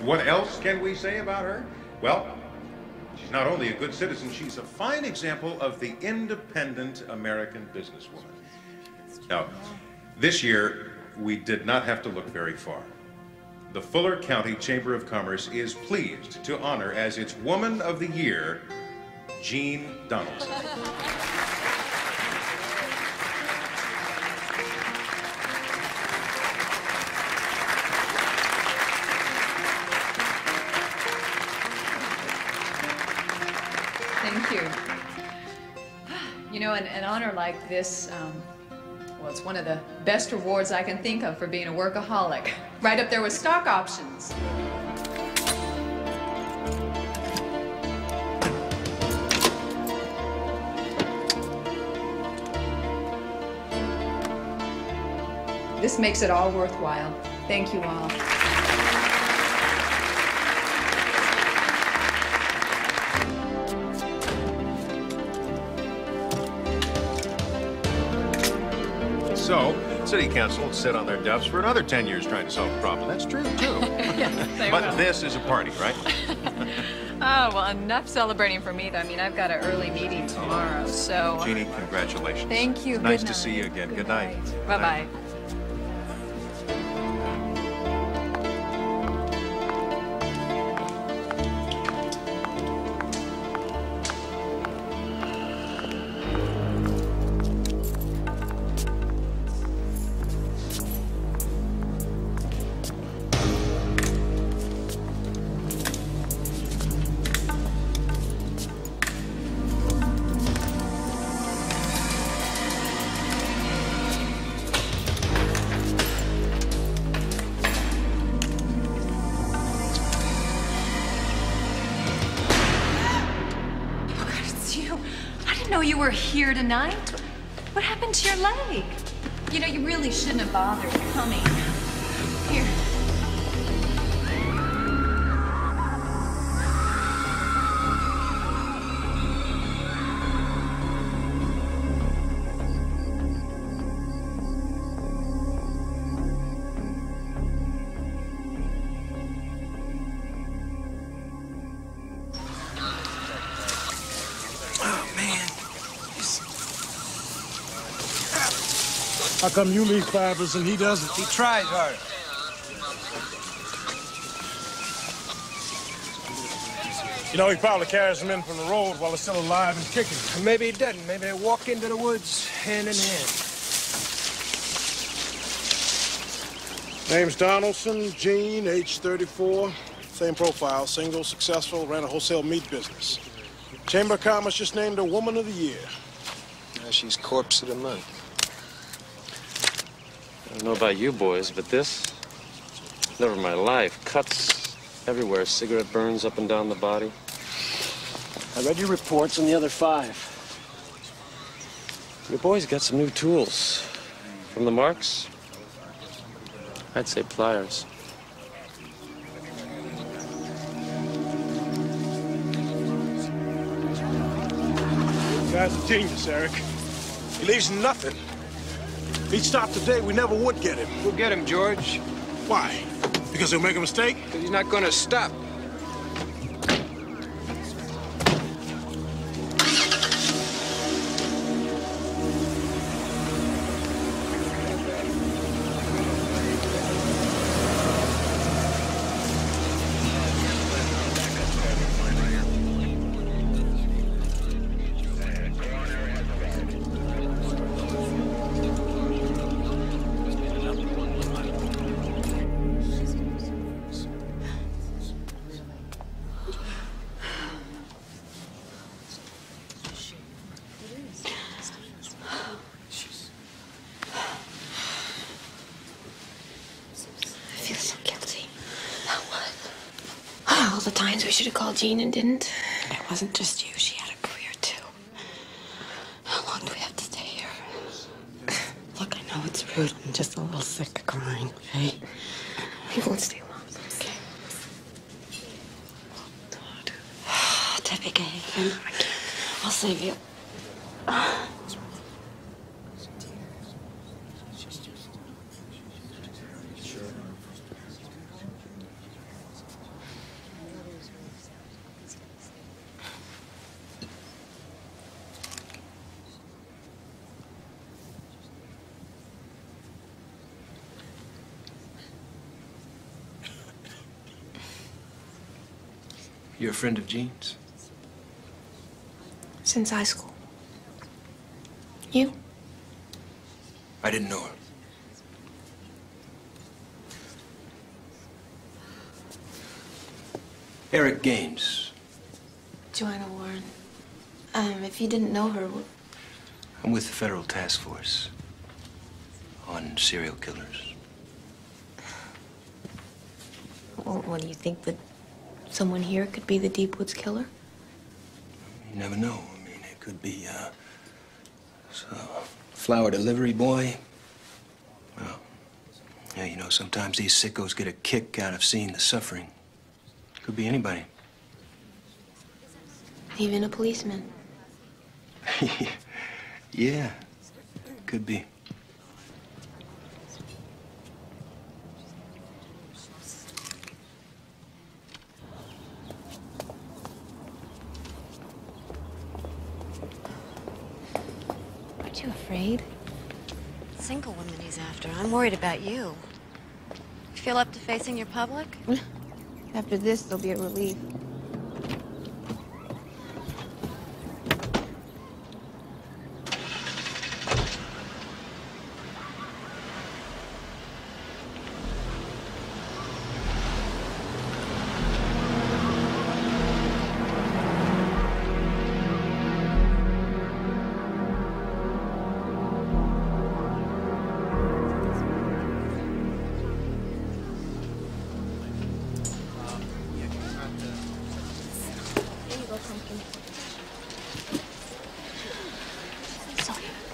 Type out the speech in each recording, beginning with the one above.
What else can we say about her? Well, she's not only a good citizen, she's a fine example of the independent American businesswoman. Now, this year, we did not have to look very far. The Fuller County Chamber of Commerce is pleased to honor as its Woman of the Year, Jean Donaldson. Thank you. You know, an honor like this, well, it's one of the best rewards I can think of for being a workaholic. Right up there with stock options. This makes it all worthwhile. Thank you all. So, City Council will sit on their duffs for another 10 years trying to solve the problem. That's true, too. Yes, but this is a party, right? Oh, well, enough celebrating for me, though. I mean, I've got an early meeting tomorrow, so... Jeannie, congratulations. Thank you. Nice to see you again. Good night. Bye-bye. You were here tonight? What happened to your leg? You know, you really shouldn't have bothered coming. Here. How come you leave fibers and he doesn't? He tries hard. You know, he probably carries them in from the road while they're still alive and kicking. Or maybe he doesn't. Maybe they walk into the woods hand in hand. Name's Donaldson, Jean, age 34. Same profile, single, successful, ran a wholesale meat business. Chamber of Commerce just named her Woman of the Year. Now she's corpse of the month. I don't know about you boys, but this, never in my life. Cuts everywhere, cigarette burns up and down the body. I read your reports on the other 5. Your boys got some new tools. From the marks, I'd say pliers. The guy's a genius, Eric. He leaves nothing. If he'd stopped today, we never would get him. We'll get him, George. Why? Because he'll make a mistake? Because he's not going to stop. All the times we should have called Jean and didn't. It wasn't just you. She had a career, too. How long do we have to stay here? Look, I know it's rude. I'm just a little sick of crying, okay? We won't stay long, okay? Debbie, I can't. I'll save you. You're a friend of Jean's? Since high school. You? I didn't know her. Eric Gaines. Joanna Warren. If you didn't know her... I'm with the Federal Task Force on serial killers. Well, what do you think, that someone here could be the Deep Woods killer? You never know. I mean, it could be a flower delivery boy. Well, yeah, you know, sometimes these sickos get a kick out of seeing the suffering. Could be anybody. Even a policeman. Yeah, could be. Aren't you afraid? Single women he's after. I'm worried about you. You feel up to facing your public? After this, there'll be a relief.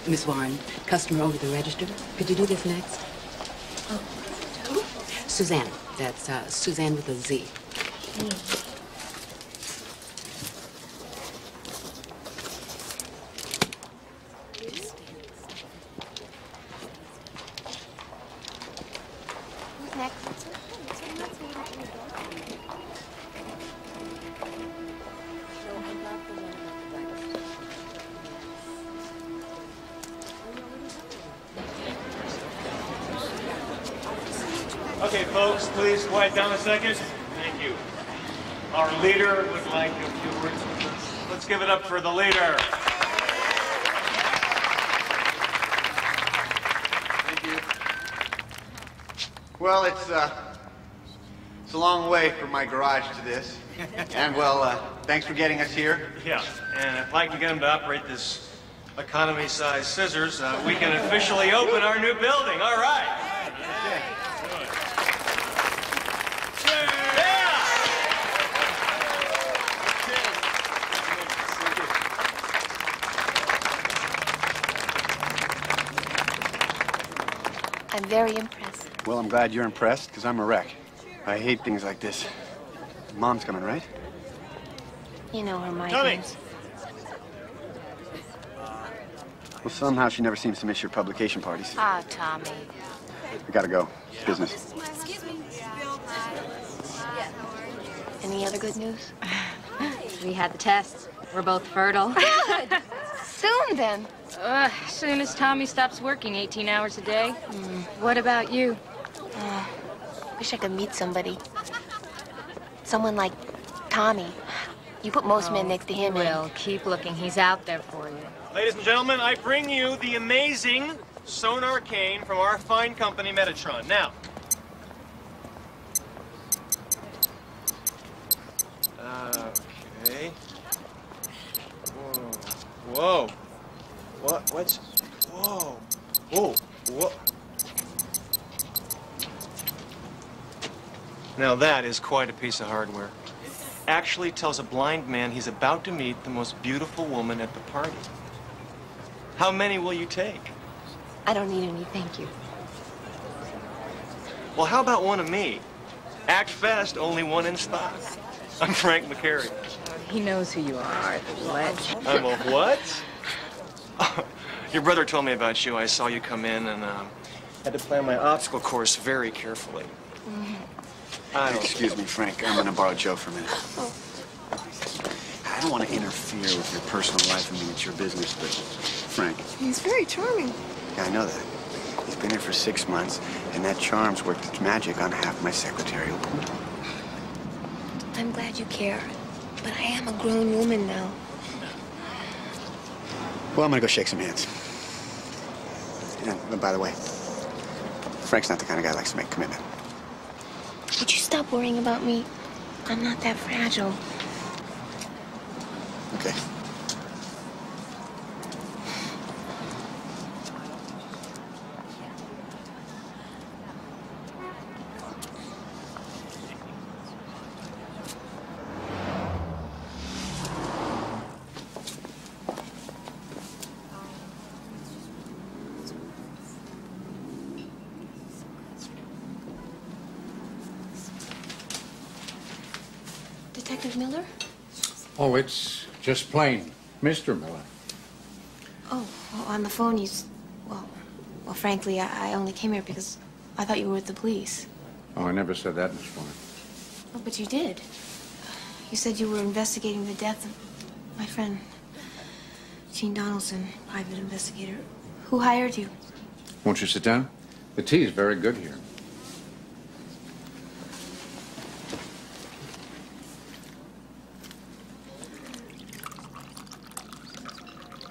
Miss Warren, customer over the register. Could you do this next? Oh. Suzanne. That's Suzanne with a Z. Who's next? Okay, folks, please quiet down a second. Thank you. Our leader would like a few words with us. Let's give it up for the leader. Thank you. Well, it's a long way from my garage to this. And, well, thanks for getting us here. Yeah, and if I can get him to operate this economy-sized scissors, we can officially open our new building. All right. Okay. I'm very impressed. Well, I'm glad you're impressed, because I'm a wreck. I hate things like this. Mom's coming, right? You know her Tommy. migraines. Well, somehow she never seems to miss your publication parties. Ah, Tommy. I gotta go. Business. Any other good news? We had the tests. We're both fertile. Good. Soon, then. Soon as Tommy stops working 18 hours a day. What about you? Wish I could meet somebody. Someone like Tommy. You put most men next to him. Well, keep looking. He's out there for you. Ladies and gentlemen, I bring you the amazing sonar cane from our fine company, Metatron. Now, okay. Whoa. Whoa. What's... Whoa. Whoa. Whoa. Now that is quite a piece of hardware. Actually tells a blind man he's about to meet the most beautiful woman at the party. How many will you take? I don't need any, thank you. Well, how about one of me? Act fast, only one in stock. I'm Frank McCary. He knows who you are, the ledge. I'm a what? Your brother told me about you. I saw you come in and had to plan my obstacle course very carefully. Excuse me, Frank. I'm gonna borrow Joe for a minute. I don't want to interfere with your personal life. I mean, it's your business, but Frank. He's very charming. Yeah, I know that. He's been here for 6 months, and that charm's worked its magic on half my secretarial pool. I'm glad you care. But I am a grown woman now. Well, I'm gonna go shake some hands. And by the way, Frank's not the kind of guy who likes to make commitment. Would you stop worrying about me? I'm not that fragile. Okay. Detective Miller? Oh, it's just plain Mr. Miller. Oh, well, on the phone well, frankly, I only came here because I thought you were with the police. Oh, I never said that, Miss Warren. Oh, but you did. You said you were investigating the death of my friend, Gene Donaldson, private investigator. Who hired you? Won't you sit down? The tea is very good here.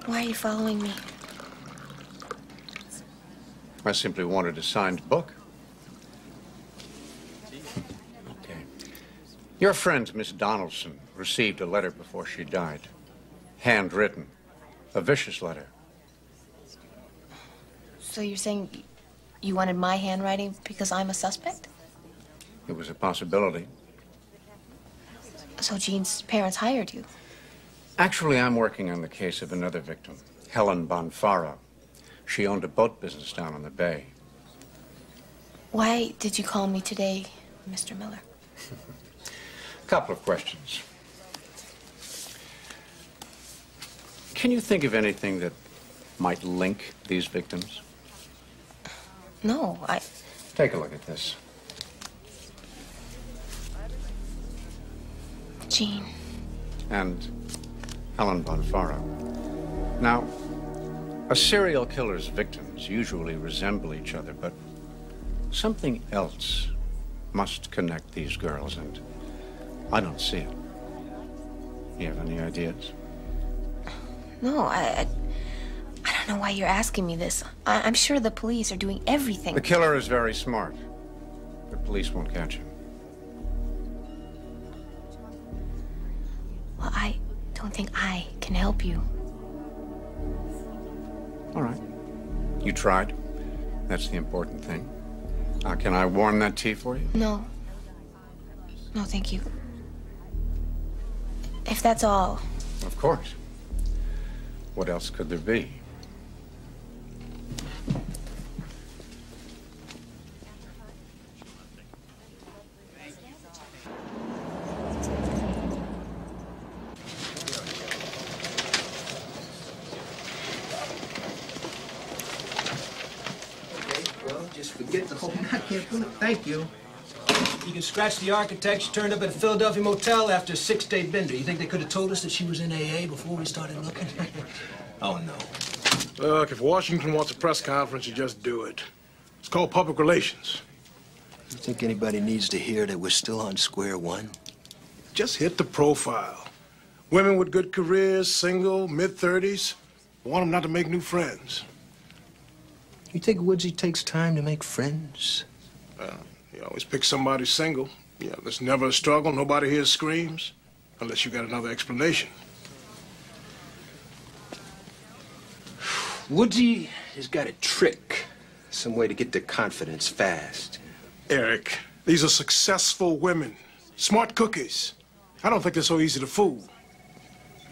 Why are you following me? I simply wanted a signed book. Okay. Your friend, Miss Donaldson, received a letter before she died. Handwritten. A vicious letter. So you're saying you wanted my handwriting because I'm a suspect? It was a possibility. So Gene's parents hired you? Actually, I'm working on the case of another victim, Helen Bonfaro. She owned a boat business down on the bay. Why did you call me today, Mr. Miller? A couple of questions. Can you think of anything that might link these victims? No, Take a look at this. Gene. And Helen Bonfaro. Now, a serial killer's victims usually resemble each other, but something else must connect these girls, and I don't see it. You have any ideas? No, I don't know why you're asking me this. I'm sure the police are doing everything. The killer is very smart. The police won't catch him. Well, I don't think I can help you. All right. You tried. That's the important thing. Can I warm that tea for you? No. No, thank you. If that's all. Of course. What else could there be? Forget the whole Thank you. You can scratch the architect. She turned up at a Philadelphia motel after a 6-day bender. You think they could have told us that she was in AA before we started looking? Oh, no. Look, if Washington wants a press conference, you just do it. It's called public relations. You think anybody needs to hear that we're still on square one? Just hit the profile. Women with good careers, single, mid-30s. Want them not to make new friends. You think Woodsy takes time to make friends? You always pick somebody single. Yeah, there's never a struggle. Nobody here screams. Unless you got another explanation. Woodsy has got a trick. Some way to get their confidence fast. Eric, these are successful women. Smart cookies. I don't think they're so easy to fool.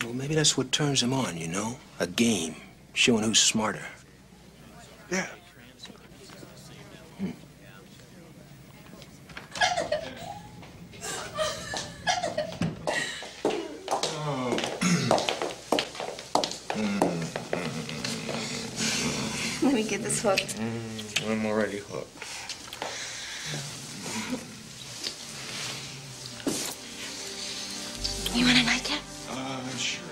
Well, maybe that's what turns them on, you know? A game. Showing who's smarter. Yeah. Let me get this hooked. I'm already hooked. You want a nightcap? Sure.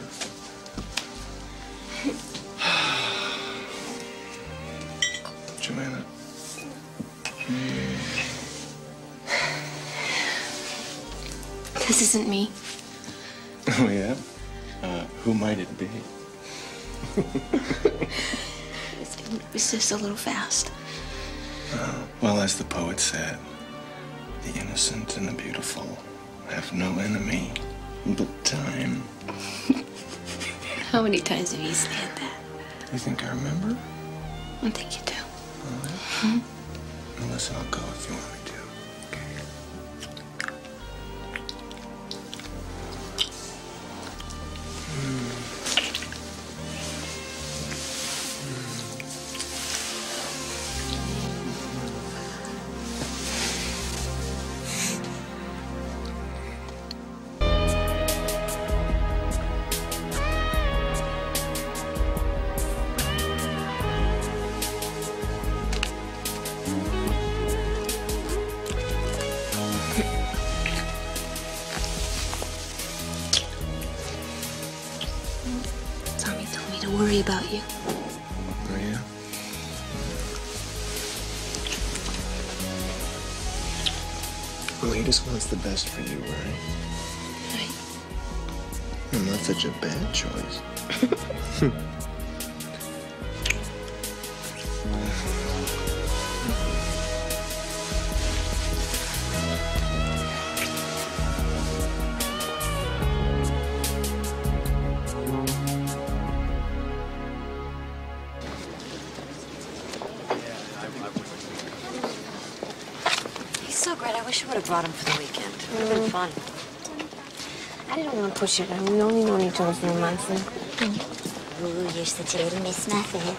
Joanna. This isn't me. Oh, yeah? Who might it be? It's just a little fast. Well, as the poet said, the innocent and the beautiful have no enemy but time. How many times have you said that? You think I remember? I think you do. Well, listen, I'll go if you want me to. Tommy told me to worry about you. Oh, yeah? Well, he just wants the best for you, right? Right. And not such a bad choice. He's so great. I wish I would have brought him for the weekend. It would have been fun. I didn't want to push it. We only known each other for a month. Ooh, you're such a little Miss Muffet.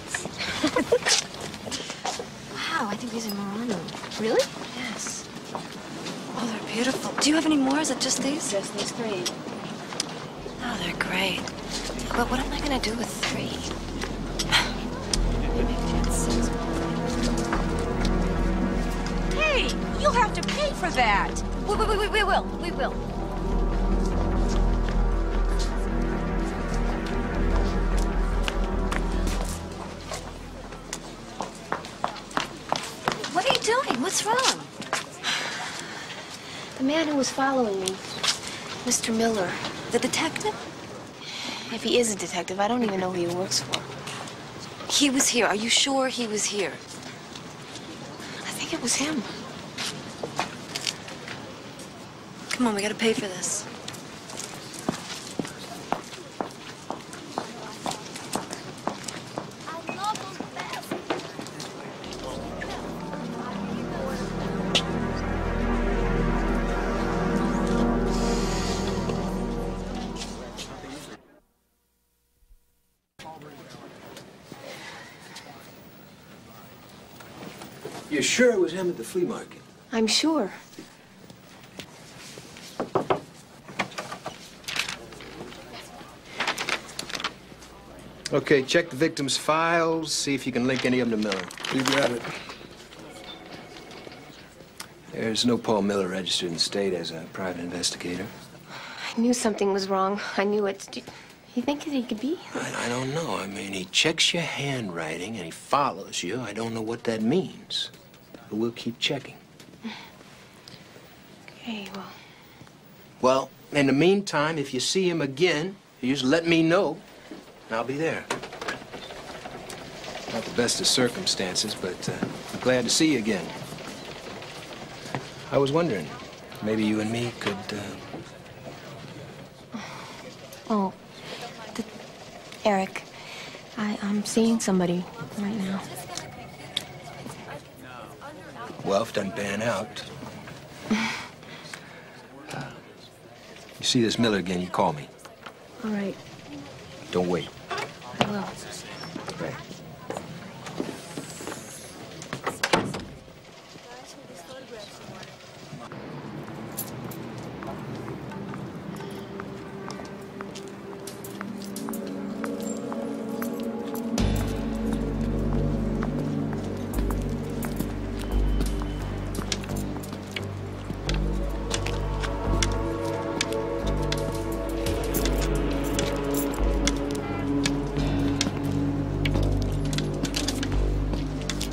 Wow, I think these are Murano. Really? Yes. Oh, they're beautiful. Do you have any more? Is it just these? Just these 3. Oh, they're great. But what am I going to do with 3? Hey, you'll have to pay for that. We will. We will. What are you doing? What's wrong? The man who was following me, Mr. Miller. The detective? If he is a detective, I don't even know who he works for. He was here. Are you sure he was here? I think it was him. Come on, we gotta pay for this. You're sure it was him at the flea market? I'm sure. Okay, check the victim's files, see if you can link any of them to Miller. You got it. There's no Paul Miller registered in the state as a private investigator. I knew something was wrong. I knew it. Do you think that he could be? I don't know. I mean, he checks your handwriting and he follows you. I don't know what that means. But we'll keep checking. Okay, well. Well, in the meantime, if you see him again, you just let me know, and I'll be there. Not the best of circumstances, but I'm glad to see you again. I was wondering, maybe you and me could, Oh, Eric, I'm seeing somebody right now. Well, if it doesn't pan out. You see this Miller again, you call me. All right, Don't wait. I will. Okay.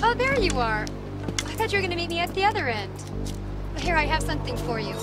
Oh, there you are. I thought you were going to meet me at the other end. Well, here, I have something for you.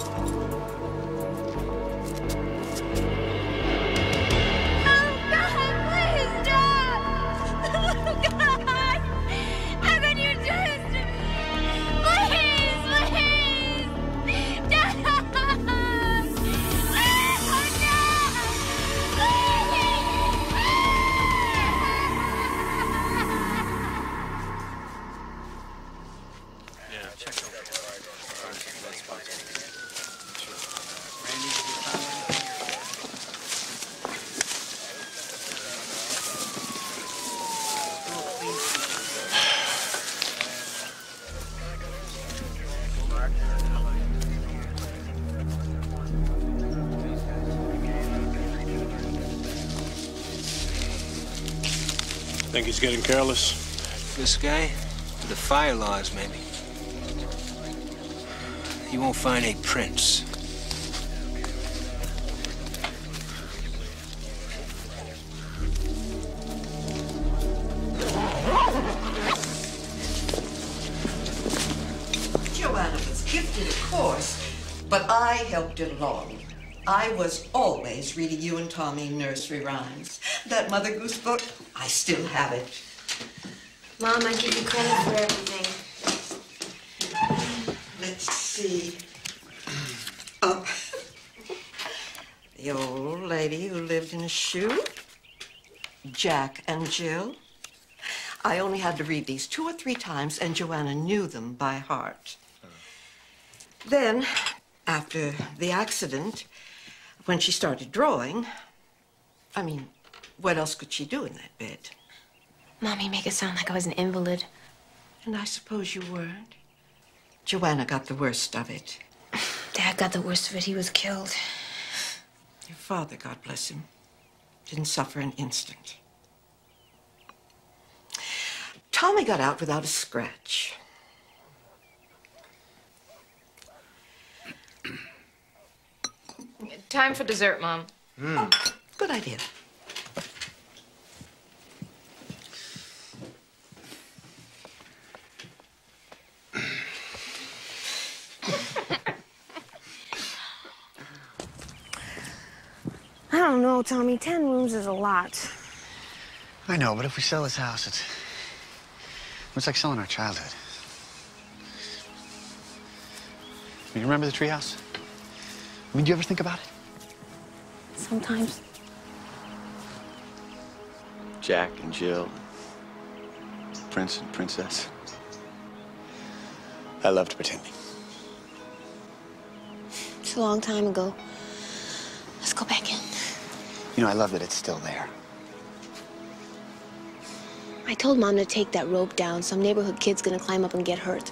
Think he's getting careless? This guy? The fire laws, maybe. He won't find any prints. Joanna was gifted, of course, but I helped it along. I was always reading you and Tommy nursery rhymes. That Mother Goose book, I still have it. Mom, I give you credit for everything. Let's see. Oh, the old lady who lived in a shoe, Jack and Jill. I only had to read these 2 or 3 times, and Joanna knew them by heart. Then, after the accident, when she started drawing, I mean, what else could she do in that bed? Mommy, make it sound like I was an invalid. And I suppose you weren't. Joanna got the worst of it. Dad got the worst of it. He was killed. Your father, God bless him, didn't suffer an instant. Tommy got out without a scratch. Time for dessert, Mom. Oh, good idea. I don't know, Tommy. 10 rooms is a lot. I know, but if we sell this house, it's like selling our childhood. You remember the treehouse? I mean, do you ever think about it? Sometimes. Jack and Jill, Prince and Princess. I loved pretending. It's a long time ago. Let's go back in. You know, I love that it's still there. I told Mom to take that rope down. Some neighborhood kid's gonna climb up and get hurt.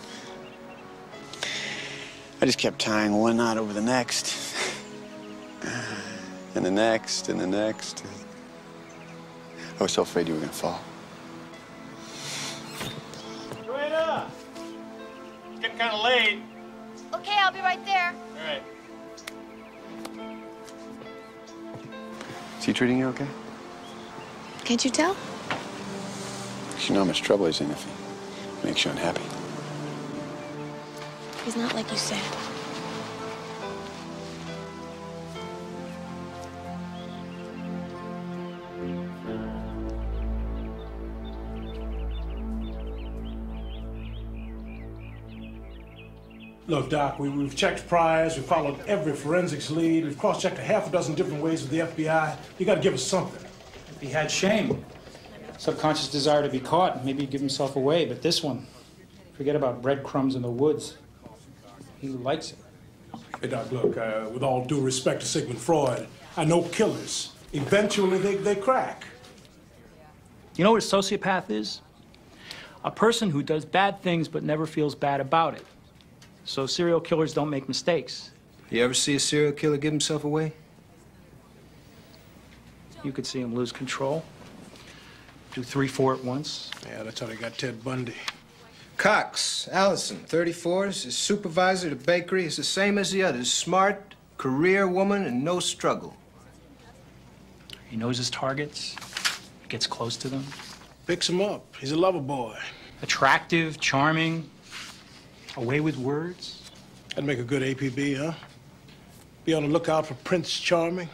I just kept tying one knot over the next. And the next, and the next. I was so afraid you were gonna fall. Joanna! It's getting kind of late. Okay, I'll be right there. All right. Is he treating you okay? Can't you tell? 'Cause you know how much trouble he's in if he makes you unhappy. He's not like you said. Look, Doc, we've checked priors, we've followed every forensics lead, we've cross-checked a half a dozen different ways with the FBI. You gotta give us something. If he had shame, subconscious desire to be caught, maybe he'd give himself away. But this one, forget about breadcrumbs in the woods. He likes it. Hey, Doc, look, with all due respect to Sigmund Freud, I know killers. Eventually, they crack. You know what a sociopath is? A person who does bad things but never feels bad about it. So serial killers don't make mistakes. You ever see a serial killer give himself away? You could see him lose control. Do 3, 4 at once. Yeah, that's how they got Ted Bundy. Cox, Allison, 34, is his supervisor at a bakery. Is the same as the others. Smart, career woman, and no struggle. He knows his targets, gets close to them. Picks him up. He's a lover boy. Attractive, charming, away with words. That'd make a good APB, huh? Be on the lookout for Prince Charming.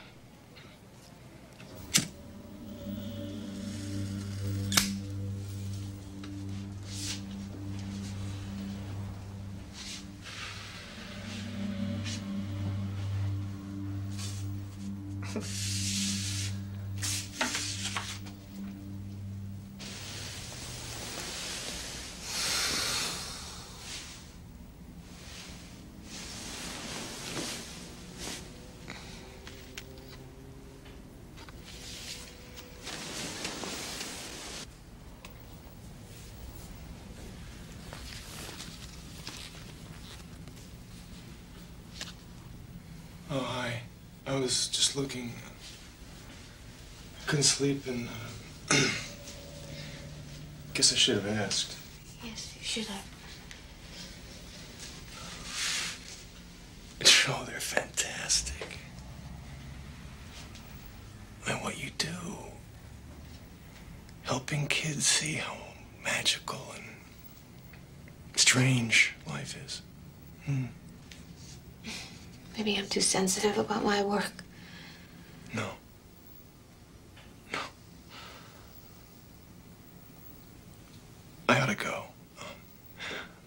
Oh, hi. I was just looking. Couldn't sleep and guess I should have asked. Yes, you should have. Oh, they're fantastic. And what you do, helping kids see how magical and strange life is. Maybe I'm too sensitive about my work. No. I ought to go.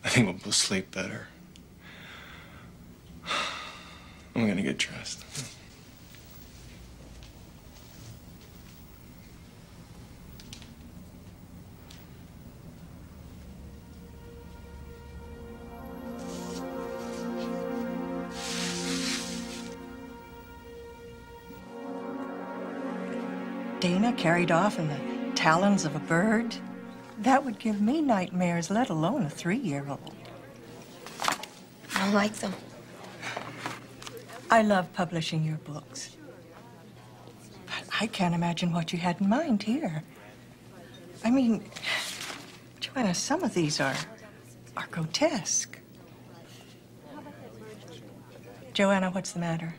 I think we'll both sleep better. I'm gonna get dressed. Dana carried off in the talons of a bird? That would give me nightmares, let alone a 3-year-old. I don't like them. I love publishing your books. But I can't imagine what you had in mind here. I mean, Joanna, some of these are grotesque. Joanna, what's the matter?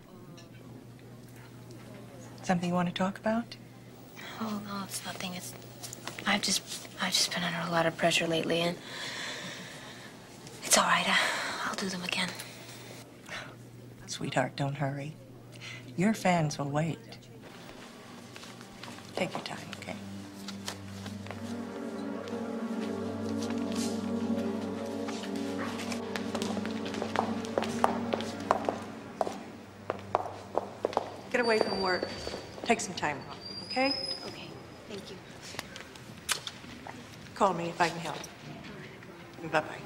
Something you want to talk about? Oh, no, it's nothing. I've just been under a lot of pressure lately, and it's all right. I'll do them again. Sweetheart, don't hurry. Your fans will wait. Take your time, okay? Get away from work. Take some time off, okay? Okay, thank you. Call me if I can help. Bye-bye.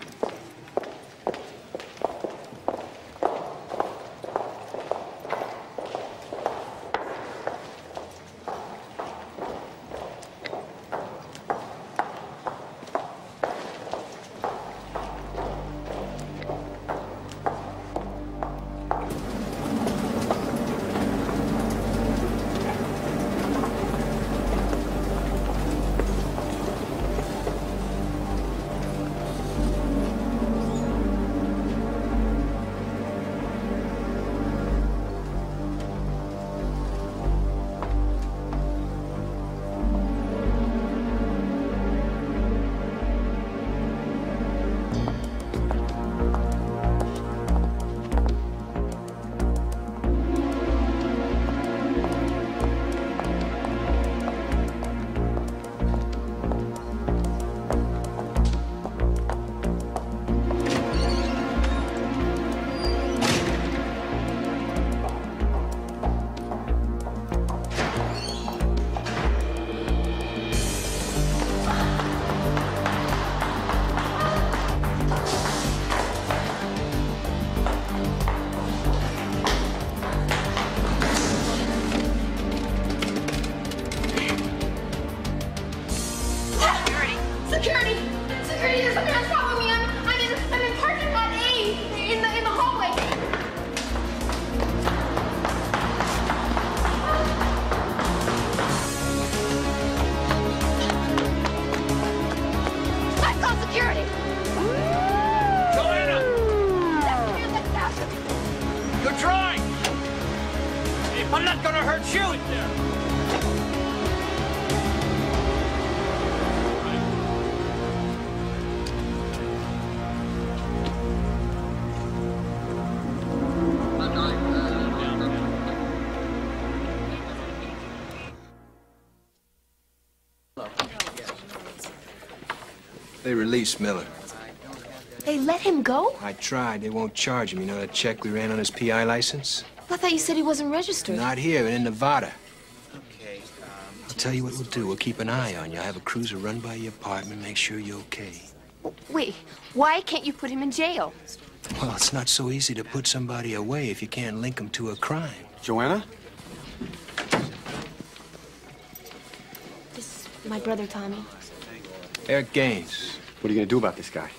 I'm not gonna hurt you! They released Miller. They let him go? I tried. They won't charge him. You know that check we ran on his PI license? I thought you said he wasn't registered. Not here, but in Nevada. I'll tell you what we'll do. We'll keep an eye on you. I'll have a cruiser run by your apartment, make sure you're okay. Wait, why can't you put him in jail? Well, it's not so easy to put somebody away if you can't link them to a crime. Joanna? This is my brother, Tommy. Eric Gaines. What are you gonna do about this guy?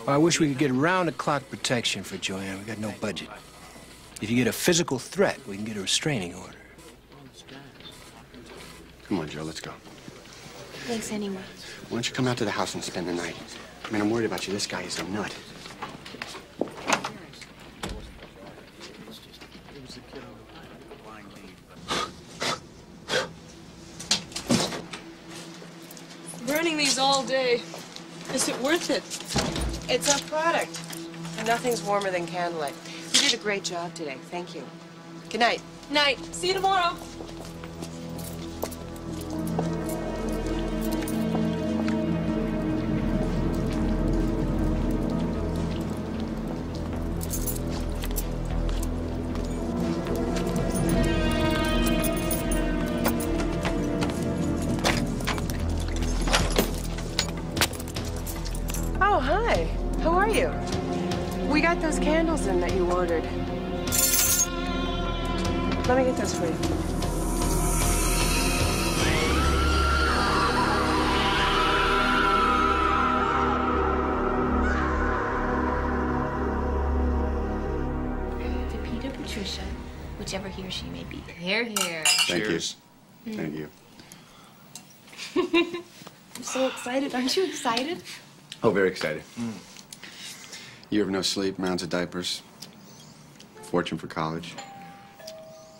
Well, I wish we could get round-the-clock protection for Joanne. We got no budget. If you get a physical threat, we can get a restraining order. Come on, Joe, let's go. Thanks anyway. Why don't you come out to the house and spend the night? I mean, I'm worried about you. This guy is a nut. Burning these all day. Is it worth it? It's our product. And nothing's warmer than candlelight. You did a great job today. Thank you. Good night. Night. See you tomorrow. Oh, hi. How are you? We got those candles in that you ordered. Let me get those for you. To Peter Patricia, whichever he or she may be. Here, here. Thank Cheers. you. Thank you. I'm so excited. Aren't you excited? Oh, very excited. Year of no sleep, mounds of diapers, fortune for college.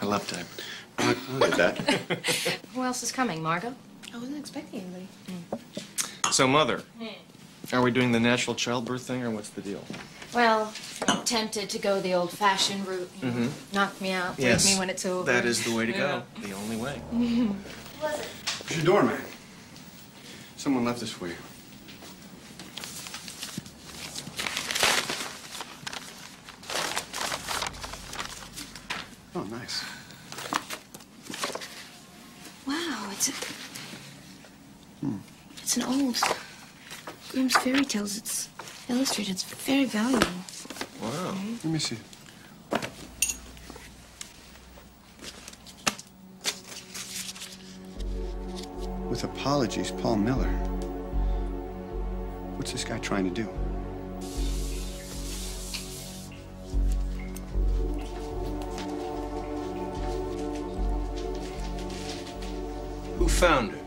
I love diapers. I'll get that. Who else is coming, Margot? I wasn't expecting anybody. So, Mother, are we doing the natural childbirth thing, or what's the deal? Well, I'm tempted to go the old-fashioned route. You know, knock me out, wake me when it's over. That is the way to go. The only way. Where's your doorman? Someone left this for you. Oh, nice. Wow, it's an old Grimm's fairy tales. It's illustrated. It's very valuable. Wow. Let me see. With apologies, Paul Miller. What's this guy trying to do? Who found her?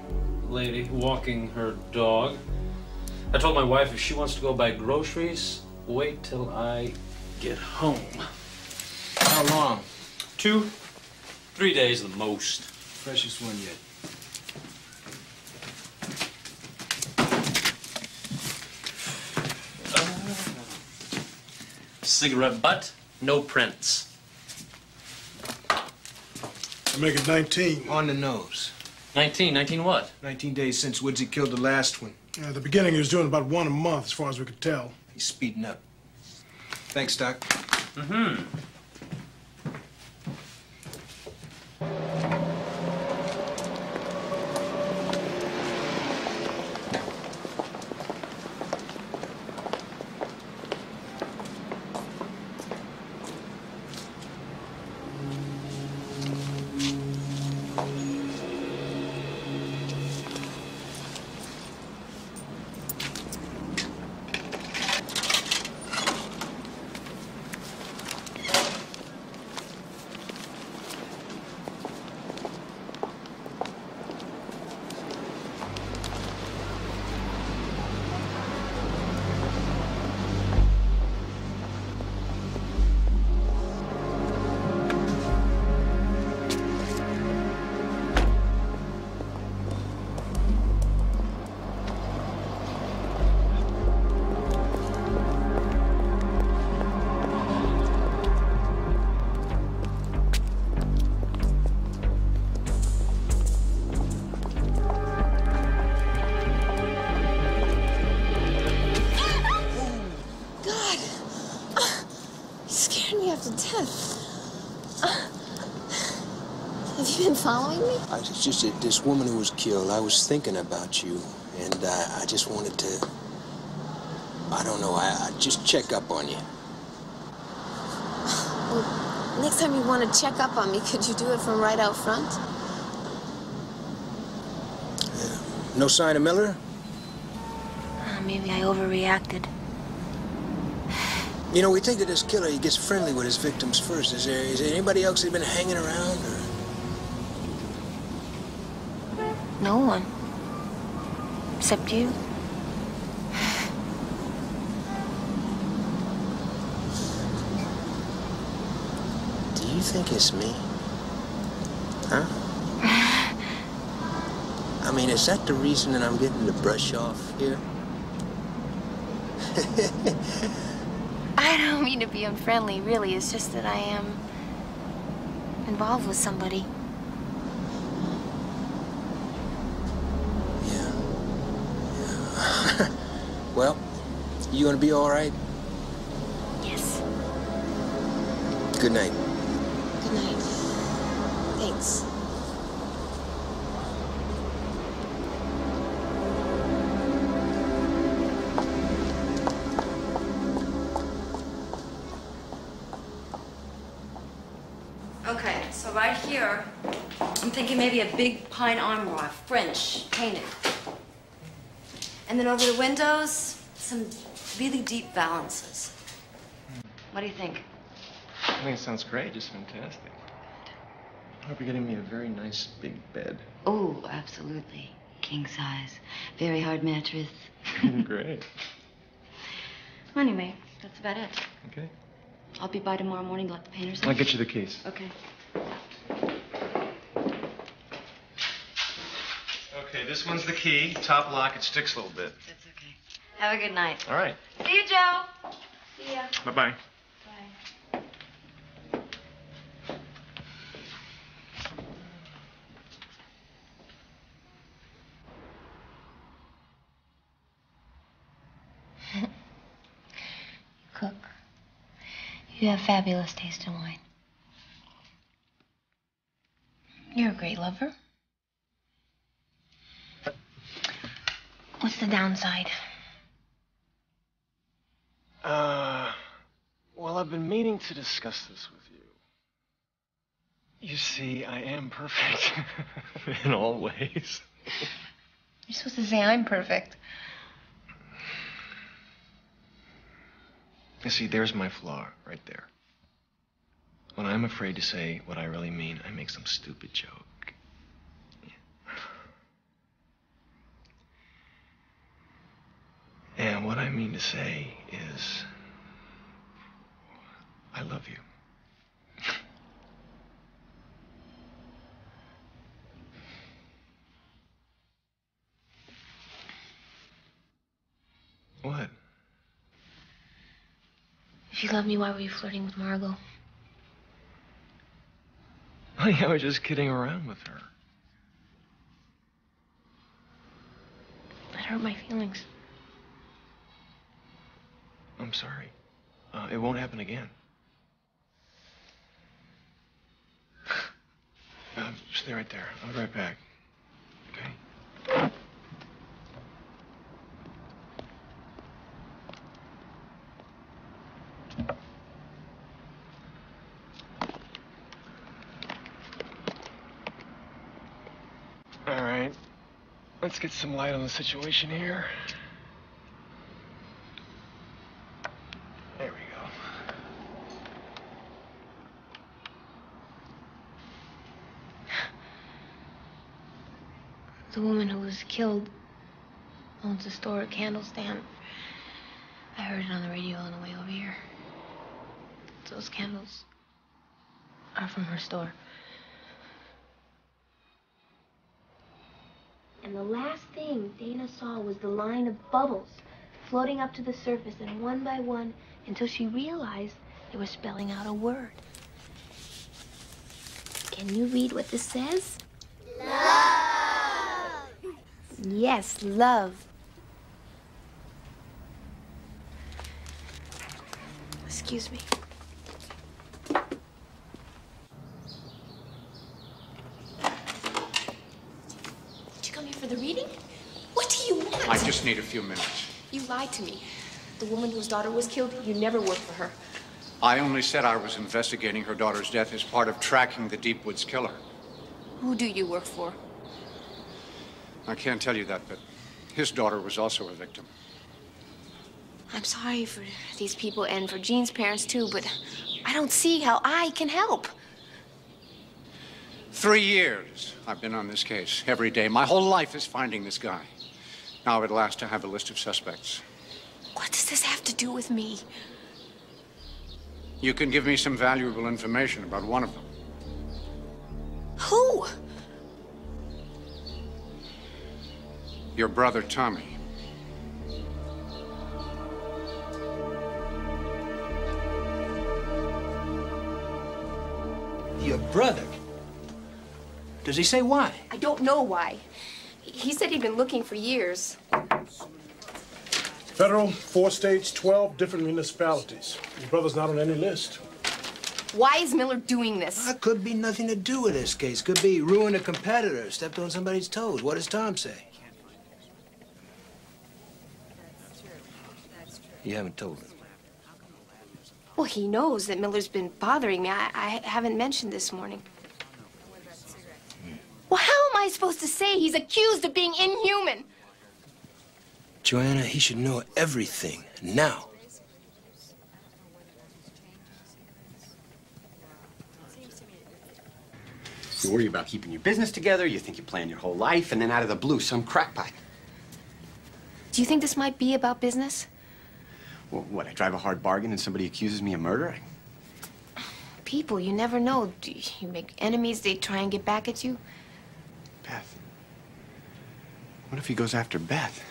Lady walking her dog. I told my wife if she wants to go buy groceries, wait till I get home. How long? 2, 3 days the most. Freshest one yet. Cigarette butt, no prints. I make it 19. On the nose. 19 what? 19 days since Woodsy killed the last one. At the beginning, he was doing about 1 a month, as far as we could tell. He's speeding up. Thanks, Doc. Mm-hmm. Have you been following me? It's just that this woman who was killed, I was thinking about you, and I just wanted to, I don't know, I just check up on you. Well, next time you want to check up on me, could you do it from right out front? No sign of Miller? Maybe I overreacted. You know, we think that this killer, he gets friendly with his victims first. Is there anybody else that's been hanging around, or? No one. Except you. Do you think it's me? Huh? I mean, is that the reason that I'm getting the brush off here? I don't mean to be unfriendly, really. It's just that I am involved with somebody. Yeah. Well, you gonna be all right? Yes. Good night. Good night. Thanks. Okay, so right here, I'm thinking maybe a big pine arm rod, French, painted. And then over the windows, some really deep valances. What do you think? I think it sounds great, just fantastic. I hope you're getting me a very nice big bed. Oh, absolutely. King size. Very hard mattress. Great. Anyway, that's about it. Okay. I'll be by tomorrow morning to let the painters in. I'll get you the keys. Okay. Okay, this one's the key. Top lock, it sticks a little bit. That's okay. Have a good night. All right. See you, Joe. See ya. Bye-bye. Bye. You cook. You have fabulous taste in wine. You're a great lover. What's the downside? Well, I've been meaning to discuss this with you. You see, I am perfect in all ways. You're supposed to say I'm perfect. You see, there's my flaw right there. When I'm afraid to say what I really mean, I make some stupid joke. And what I mean to say is, I love you. What? If you love me, why were you flirting with Margot? Honey, I was just kidding around with her. That hurt my feelings. I'm sorry. It won't happen again. Stay right there. I'll be right back. Okay? All right. Let's get some light on the situation here. There we go. The woman who was killed owns a store at Candle Stand. I heard it on the radio on the way over here. Those candles are from her store. And the last thing Dana saw was the line of bubbles floating up to the surface, and one by one, until she realized they were spelling out a word. Can you read what this says? Love! Yes, love. Excuse me. For the reading? What do you want? I just need a few minutes. You lied to me. The woman whose daughter was killed, you never worked for her. I only said I was investigating her daughter's death as part of tracking the Deepwoods killer. Who do you work for? I can't tell you that, but his daughter was also a victim. I'm sorry for these people and for Jean's parents, too, but I don't see how I can help. 3 years I've been on this case. Every day. My whole life is finding this guy. Now at last I have a list of suspects. What does this have to do with me? You can give me some valuable information about one of them. Who? Your brother, Tommy. Your brother? Does he say why? I don't know why. He said he'd been looking for years. Federal, 4 states, 12 different municipalities. Your brother's not on any list. Why is Miller doing this? That could be nothing to do with this case. Could be ruined a competitor, stepped on somebody's toes. What does Tom say? You haven't told him. Well, he knows that Miller's been bothering me. I haven't mentioned this morning. Well, how am I supposed to say he's accused of being inhuman? Joanna, he should know everything now. You worry about keeping your business together, you think you plan your whole life, and then out of the blue, some crackpot. Do you think this might be about business? Well, what, I drive a hard bargain and somebody accuses me of murder? People, you never know. Do you make enemies, they try and get back at you? Beth. What if he goes after Beth?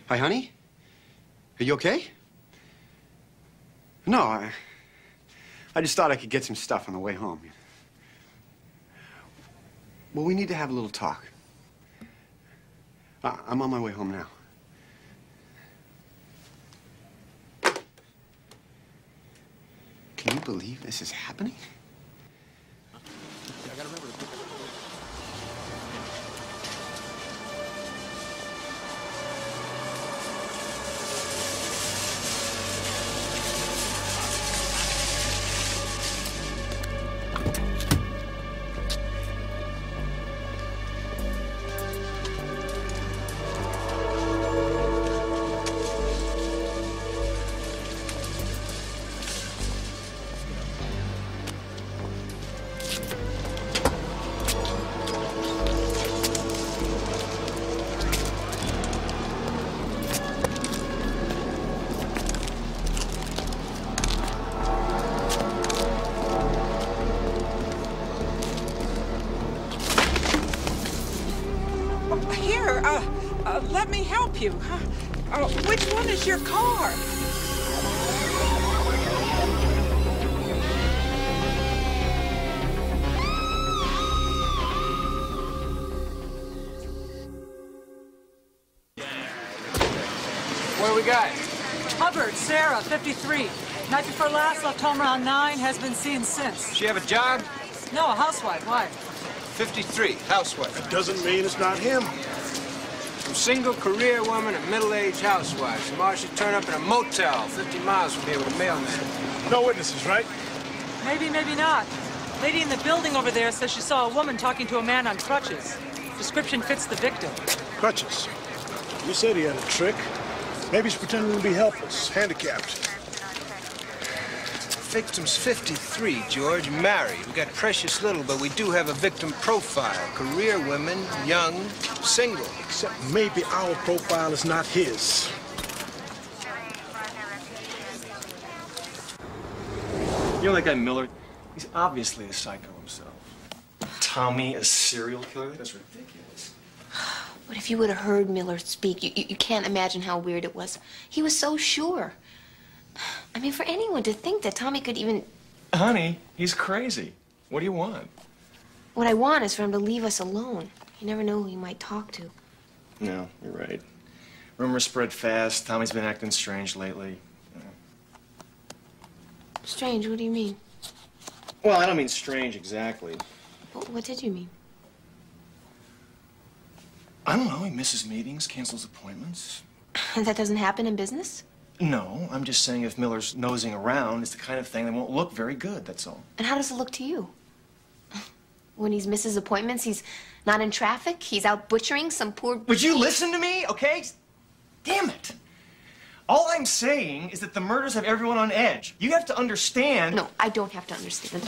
Hi, honey? Are you okay? No, I just thought I could get some stuff on the way home. Well, we need to have a little talk. I'm on my way home now. Can you believe this is happening? I gotta remember to... Let me help you. Which one is your car? What do we got? Hubbard, Sarah, 53. Night before last, left home around 9, has been seen since. She have a job? No, a housewife. Why? 53, housewife. That doesn't mean it's not him. Some single career woman and middle-aged housewife. Tomorrow she turned up in a motel 50 miles from here with a mailman. No witnesses, right? Maybe, maybe not. Lady in the building over there says she saw a woman talking to a man on crutches. Description fits the victim. Crutches. You said he had a trick. Maybe he's pretending to be helpless, handicapped. Victim's 53, George, married. We got precious little, but we do have a victim profile. Career women, young, single. Except maybe our profile is not his. You know that guy Miller? He's obviously a psycho himself. Tommy, a serial killer? That's ridiculous. But if you would have heard Miller speak, you can't imagine how weird it was. He was so sure. I mean, for anyone to think that Tommy could even... Honey, he's crazy. What do you want? What I want is for him to leave us alone. You never know who he might talk to. No, you're right. Rumors spread fast. Tommy's been acting strange lately. Strange, what do you mean? Well, I don't mean strange exactly. What did you mean? I don't know. He misses meetings, cancels appointments. That doesn't happen in business? No, I'm just saying if Miller's nosing around, it's the kind of thing that won't look very good, that's all. And how does it look to you? When he's misses appointments, he's not in traffic. He's out butchering some poor... Would you listen to me, okay? Damn it. All I'm saying is that the murders have everyone on edge. You have to understand... No, I don't have to understand.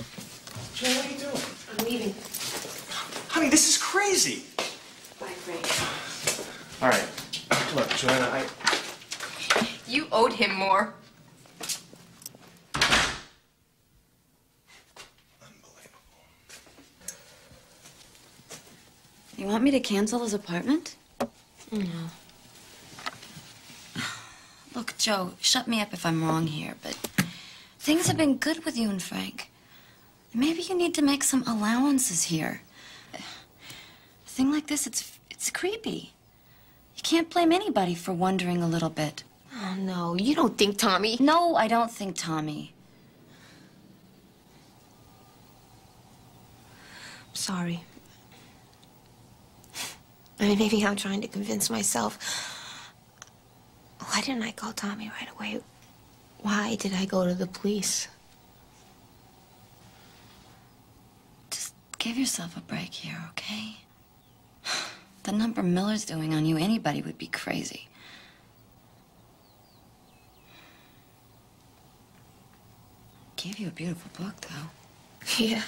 Jane, what are you doing? I'm leaving. Honey, this is crazy. Bye, Frank. All right. Look, Joanna, You owed him more. You want me to cancel his apartment? No. Look, Joe, shut me up if I'm wrong here, but things have been good with you and Frank. Maybe you need to make some allowances here. A thing like this, it's creepy. You can't blame anybody for wondering a little bit. Oh, no, you don't think Tommy... No, I don't think Tommy. I'm sorry. I mean, maybe I'm trying to convince myself. Why didn't I call Tommy right away? Why did I go to the police? Just give yourself a break here, okay? The number Miller's doing on you, anybody would be crazy. Gave you a beautiful book, though. Yeah.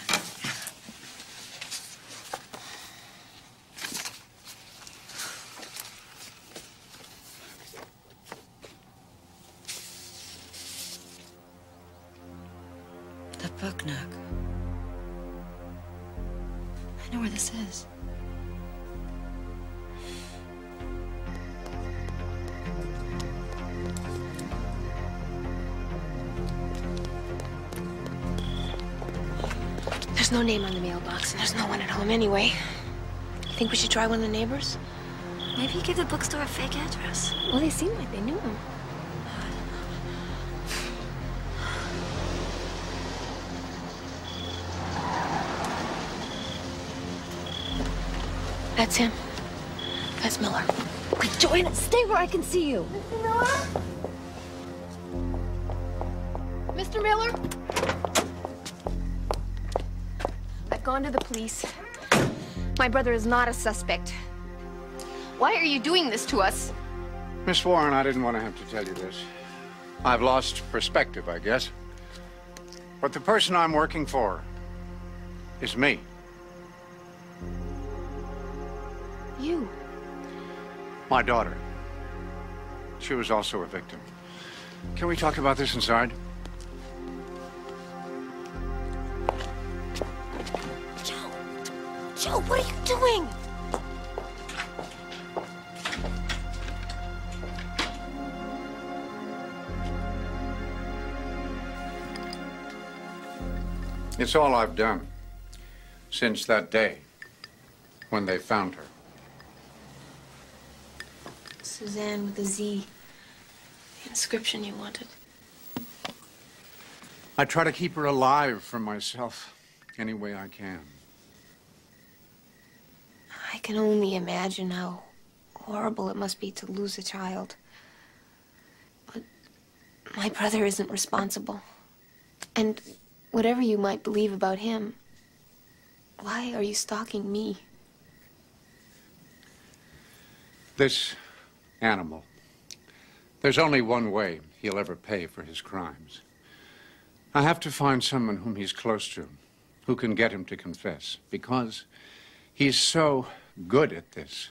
The book nook. I know where this is. There's no name on the mailbox, and there's no one at home anyway. Think we should try one of the neighbors? Maybe you give the bookstore a fake address. Well, they seemed like they knew him. That's him. That's Miller. Wait, Joanna, stay where I can see you. Mr. Miller? Mr. Miller? I've gone to the police. My brother is not a suspect. Why are you doing this to us? Miss Warren, I didn't want to have to tell you this. I've lost perspective, I guess. But the person I'm working for is me. You? My daughter. She was also a victim. Can we talk about this inside? Joe, what are you doing? It's all I've done since that day when they found her. Suzanne with a Z. The inscription you wanted. I try to keep her alive from myself any way I can. I can only imagine how horrible it must be to lose a child. But my brother isn't responsible. And whatever you might believe about him, why are you stalking me? This animal, there's only one way he'll ever pay for his crimes. I have to find someone whom he's close to, who can get him to confess, because he's so good at this.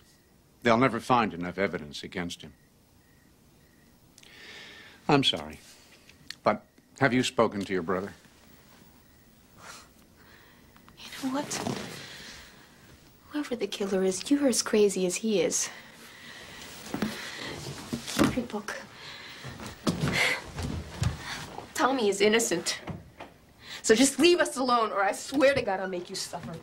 They'll never find enough evidence against him. I'm sorry, but have you spoken to your brother? You know what? Whoever the killer is, you're as crazy as he is. Keep your book. Tommy is innocent. So just leave us alone, or I swear to God I'll make you suffer.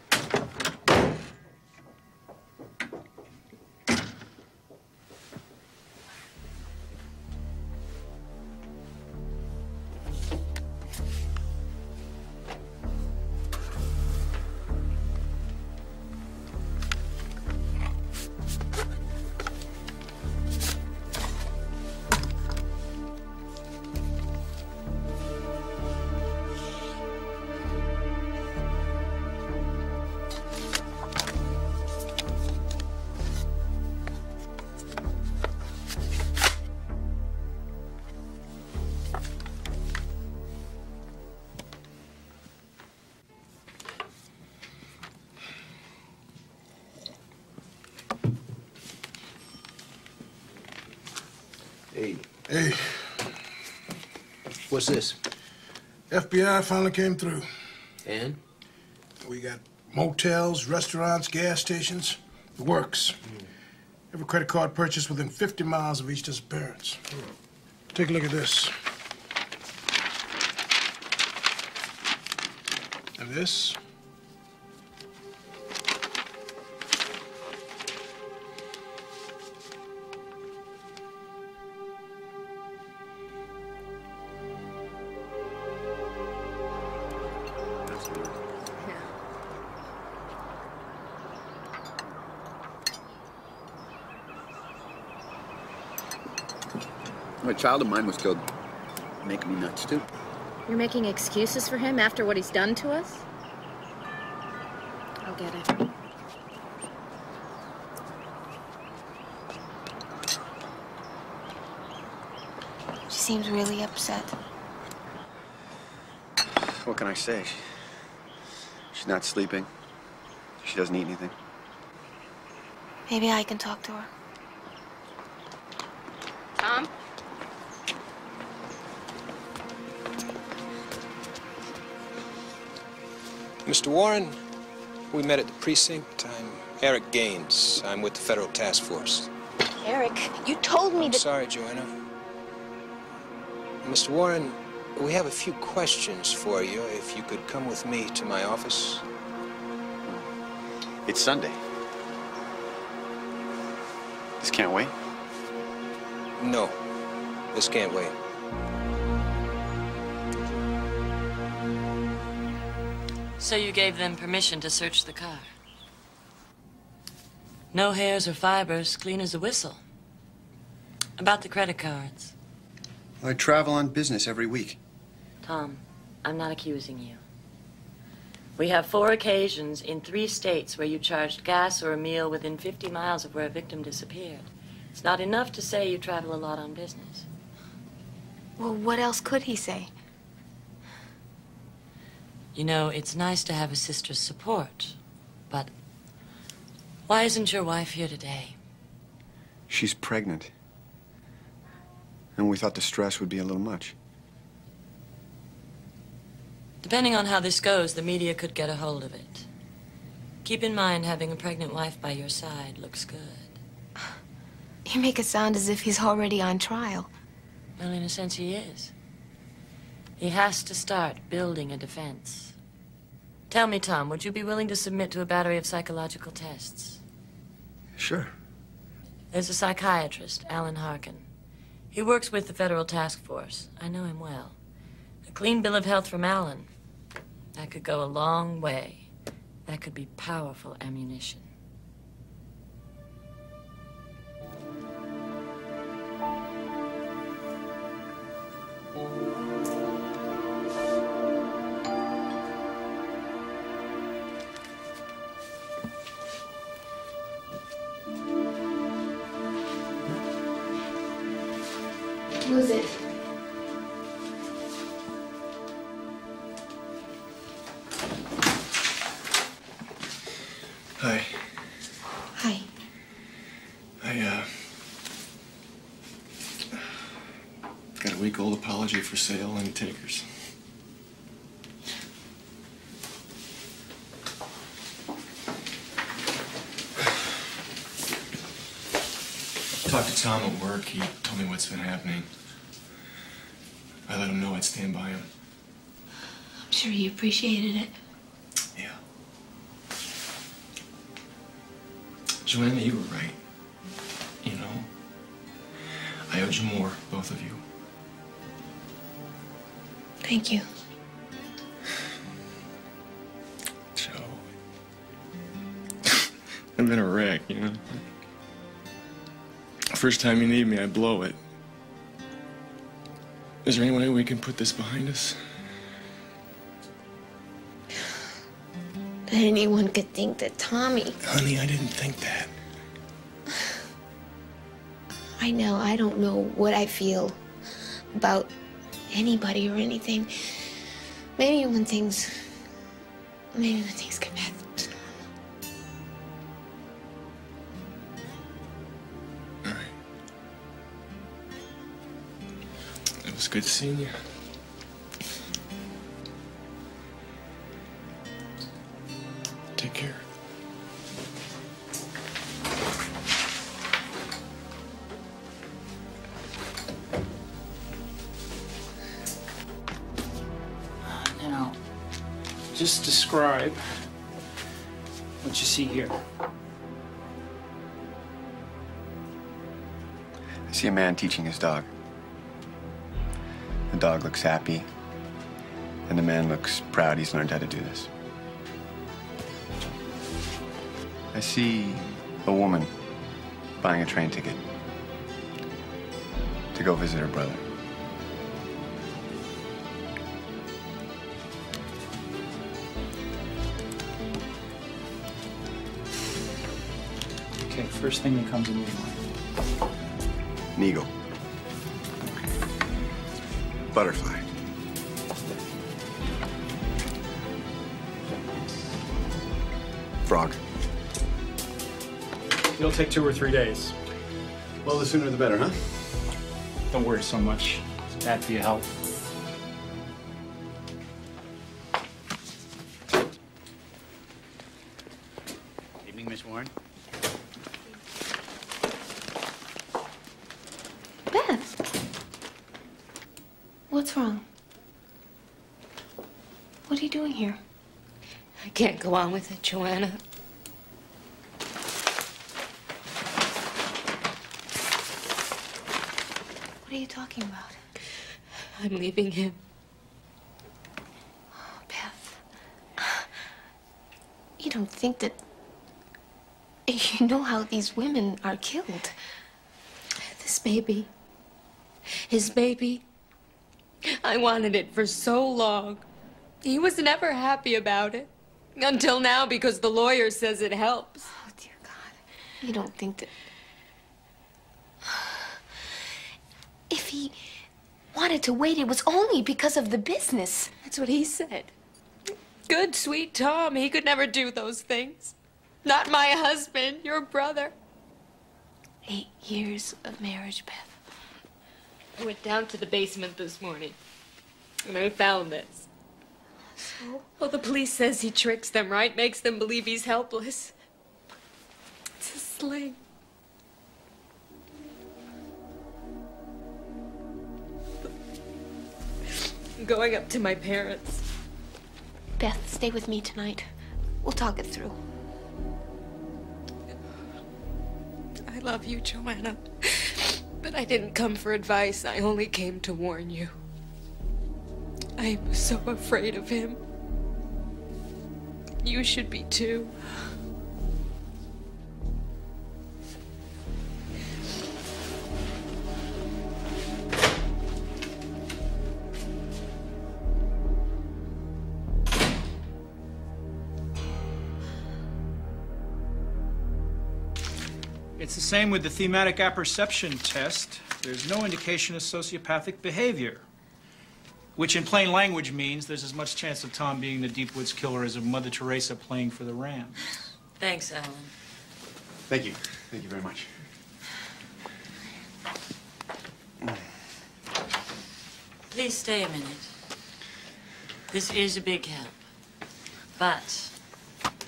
Hey. What's this? FBI finally came through. And? We got motels, restaurants, gas stations. The works. Every credit card purchase within 50 miles of each disappearance. Take a look at this. And this. A child of mine was killed. Making me nuts, too. You're making excuses for him after what he's done to us? I'll get it. She seems really upset. What can I say? She's not sleeping. She doesn't eat anything. Maybe I can talk to her. Tom? Mr. Warren, we met at the precinct. I'm Eric Gaines. I'm with the Federal Task Force. Eric, you told me I'm that... sorry, Joanna. Mr. Warren, we have a few questions for you. If you could come with me to my office. It's Sunday. This can't wait? No, this can't wait. So you gave them permission to search the car? No hairs or fibers, clean as a whistle. About the credit cards. I travel on business every week. Tom, I'm not accusing you. We have 4 occasions in 3 states where you charged gas or a meal within 50 miles of where a victim disappeared. It's not enough to say you travel a lot on business. Well, what else could he say? You know, it's nice to have a sister's support, but why isn't your wife here today? She's pregnant. And we thought the stress would be a little much. Depending on how this goes, the media could get a hold of it. Keep in mind, having a pregnant wife by your side looks good. You make it sound as if he's already on trial. Well, in a sense, he is. He has to start building a defense. Tell me, Tom, would you be willing to submit to a battery of psychological tests? Sure. There's a psychiatrist, Alan Harkin. He works with the Federal Task Force. I know him well. A clean bill of health from Alan. That could go a long way. That could be powerful ammunition. Who is it? Hi. Hi. I, got a week-old apology for sale and takers. Talked to Tom at work. He told me what's been happening. I let him know I'd stand by him. I'm sure he appreciated it. Yeah. Joanna, you were right. You know, I owed you more, both of you. Thank you. Joe. I've been a wreck, you know? First time you need me, I blow it. Is there any way we can put this behind us? That anyone could think that Tommy... Honey, I didn't think that. I know, I don't know what I feel about anybody or anything. Maybe when things get back to normal. All right. It was good seeing you. Take care. Now, just describe what you see here. I see a man teaching his dog. The dog looks happy, and the man looks proud he's learned how to do this. I see a woman buying a train ticket to go visit her brother. Okay, first thing that comes into your mind. An eagle. Butterfly. Frog. It'll take 2 or 3 days. Well, the sooner the better, huh? Don't worry so much. It's bad for your health. Evening, Miss Warren. Beth! What's wrong? What are you doing here? I can't go on with it, Joanna. What are you talking about? I'm leaving him. Oh, Beth. You don't think that... You know how these women are killed. This baby. His baby. I wanted it for so long. He was never happy about it. Until now, because the lawyer says it helps. Oh, dear God. You don't think that... If he wanted to wait, it was only because of the business. That's what he said. Good, sweet Tom. He could never do those things. Not my husband, your brother. 8 years of marriage, Beth. I went down to the basement this morning, and I found this. So? Oh, the police says he tricks them, right? Makes them believe he's helpless. It's a sling. I'm going up to my parents. Beth, stay with me tonight. We'll talk it through. I love you, Joanna. But I didn't come for advice. I only came to warn you. I'm so afraid of him. You should be too. It's the same with the thematic apperception test. There's no indication of sociopathic behavior, which in plain language means there's as much chance of Tom being the Deep Woods killer as of Mother Teresa playing for the Rams. Thanks, Alan. Thank you. Thank you very much. Please stay a minute. This is a big help. But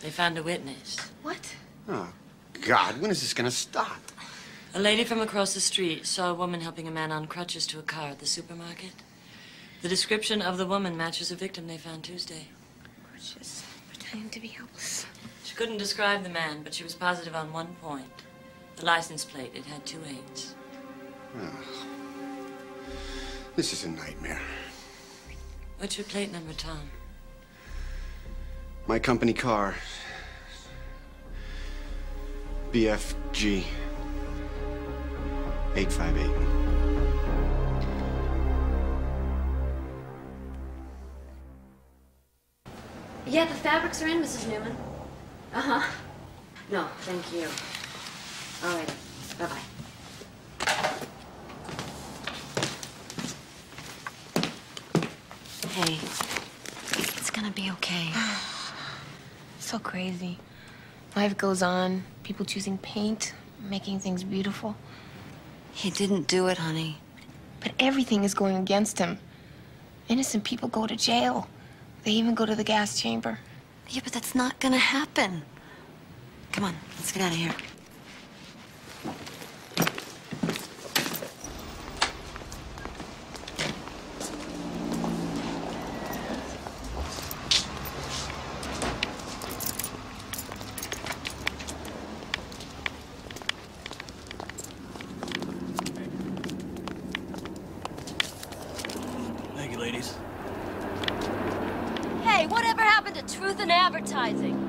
they found a witness. What? Oh, God, when is this gonna stop? A lady from across the street saw a woman helping a man on crutches to a car at the supermarket. The description of the woman matches a victim they found Tuesday. We're just pretending to be helpless. She couldn't describe the man, but she was positive on one point. The license plate, it had 2 8s. Oh, this is a nightmare. What's your plate number, Tom? My company car. BFG 858. Yeah, the fabrics are in, Mrs. Newman. Uh-huh. No, thank you. All right. Bye-bye. Hey, it's gonna be okay. So crazy. Life goes on, people choosing paint, making things beautiful. He didn't do it, honey. But everything is going against him. Innocent people go to jail. They even go to the gas chamber. Yeah, but that's not gonna happen. Come on, let's get out of here. Thank you, ladies. Hey, whatever happened to truth in advertising?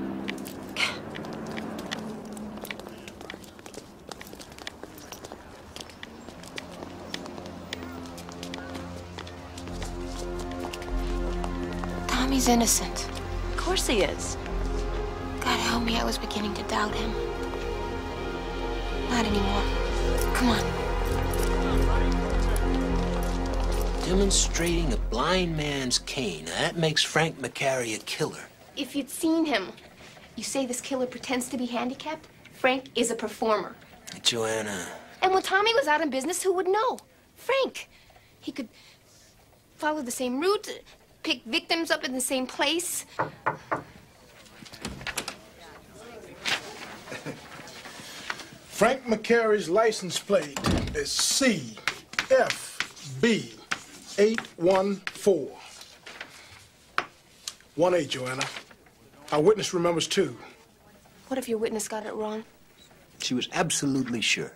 Tommy's innocent. Of course he is. God help me, I was beginning to doubt him. Not anymore. Come on. Demonstrating a blind man's cane. Now, that makes Frank McCary a killer. If you'd seen him, you say this killer pretends to be handicapped? Frank is a performer. Joanna. And when Tommy was out in business, who would know? Frank. He could follow the same route, pick victims up in the same place. Frank McCary's license plate is CFB814. 1-8, Joanna. Our witness remembers 2. What if your witness got it wrong? She was absolutely sure.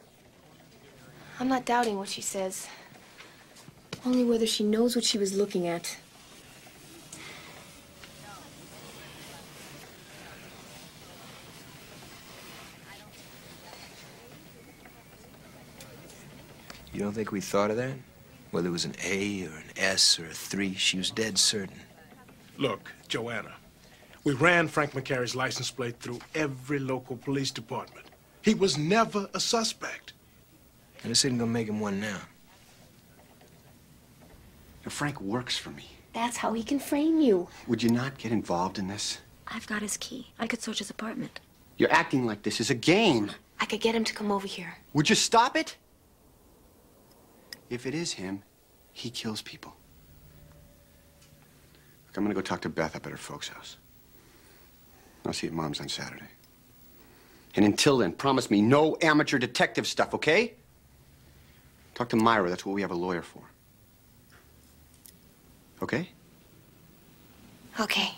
I'm not doubting what she says. Only whether she knows what she was looking at. You don't think we thought of that? Whether it was an A or an S or a 3, she was dead certain. Look, Joanna, we ran Frank McCary's license plate through every local police department. He was never a suspect. And this isn't gonna make him one now. Now, Frank works for me. That's how he can frame you. Would you not get involved in this? I've got his key. I could search his apartment. You're acting like this is a game. I could get him to come over here. Would you stop it? If it is him, he kills people. Look, I'm gonna go talk to Beth up at her folks' house. I'll see you at Mom's on Saturday. And until then, promise me no amateur detective stuff, okay? Talk to Myra, that's what we have a lawyer for. Okay? Okay.